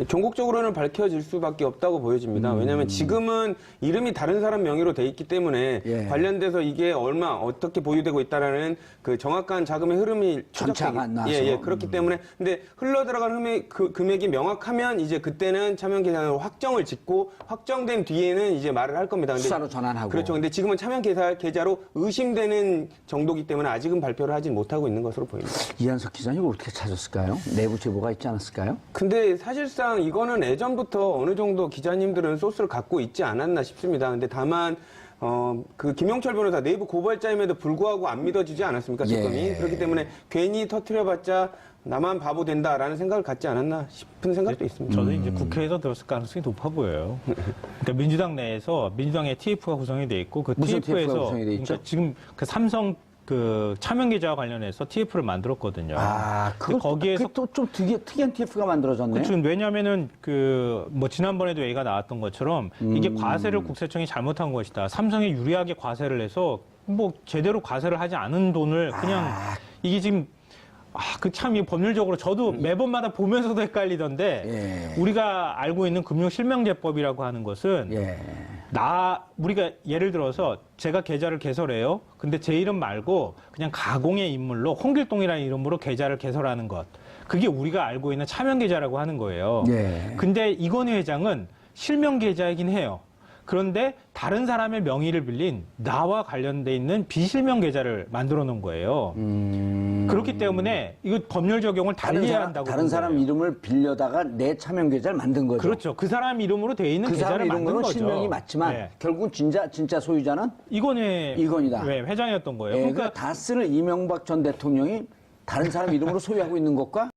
S3: 전국적으로는 밝혀질 수밖에 없다고 보여집니다. 왜냐하면 지금은 이름이 다른 사람 명의로 돼 있기 때문에
S1: 예.
S3: 관련돼서 이게 얼마 어떻게 보유되고 있다라는 그 정확한 자금의 흐름이
S1: 전체가 안 나와서.
S3: 예, 그렇기 때문에 근데 흘러 들어간 금액이 명확하면 이제 그때는 차명 계좌로 확정을 짓고 확정된 뒤에는 이제 말을 할 겁니다. 근데
S1: 수사로 전환하고.
S3: 그렇죠. 근데 지금은 차명 계좌로 의심되는 정도기 때문에 아직은 발표를 하지 못하고 있는 것으로 보입니다.
S1: 이한석 기자님 어떻게 찾았을까요? 내부 제보가 있지 않았을까요?
S3: 근데 사실상 이거는 예전부터 어느 정도 기자님들은 소스를 갖고 있지 않았나 싶습니다. 근데 다만 그 김영철 변호사 내부 고발자임에도 불구하고 안 믿어지지 않았습니까? 지금이.
S1: 예.
S3: 그렇기 때문에 괜히 터트려봤자 나만 바보 된다라는 생각을 갖지 않았나 싶은 생각도 있습니다.
S2: 저는 이제 국회에서 들었을 가능성이 높아 보여요. 그러니까 민주당 내에서 민주당의 TF가 구성이 돼 있고 그
S1: 무슨 TF 가
S2: TF에서
S1: 구성이 돼 있죠?
S2: 그러니까 지금 그 삼성 그 차명 계좌와 관련해서 TF를 만들었거든요.
S1: 그거
S2: 거기에서
S1: 좀 특이한 TF가 만들어졌네.
S2: 그렇죠. 왜냐하면은 그 뭐 지난번에도 얘기가 나왔던 것처럼 이게 과세를 국세청이 잘못한 것이다. 삼성이 유리하게 과세를 해서 뭐 제대로 과세를 하지 않은 돈을 그냥 이게 지금 그 참 이 법률적으로 저도 매번마다 보면서도 헷갈리던데
S1: 예.
S2: 우리가 알고 있는 금융실명제법이라고 하는 것은
S1: 예.
S2: 우리가 예를 들어서 제가 계좌를 개설해요. 근데 제 이름 말고 그냥 가공의 인물로 홍길동이라는 이름으로 계좌를 개설하는 것. 그게 우리가 알고 있는 차명 계좌라고 하는 거예요.
S1: 예.
S2: 근데 이건희 회장은 실명 계좌이긴 해요. 그런데 다른 사람의 명의를 빌린 나와 관련돼 있는 비실명 계좌를 만들어 놓은 거예요. 그렇기 때문에 이거 법률 적용을 달리해야 한다고.
S1: 다른 사람
S2: 거예요.
S1: 이름을 빌려다가 내 차명 계좌를 만든 거죠.
S2: 그렇죠. 그 사람 이름으로 돼 있는
S1: 그 사람
S2: 계좌를 만든
S1: 이름으로는
S2: 거죠.
S1: 실명이 맞지만
S2: 네.
S1: 결국은 진짜 소유자는 이건희다.
S2: 네, 회장이었던 거예요.
S1: 그러니까 다스를 이명박 전 대통령이 다른 사람 이름으로 소유하고 있는 것과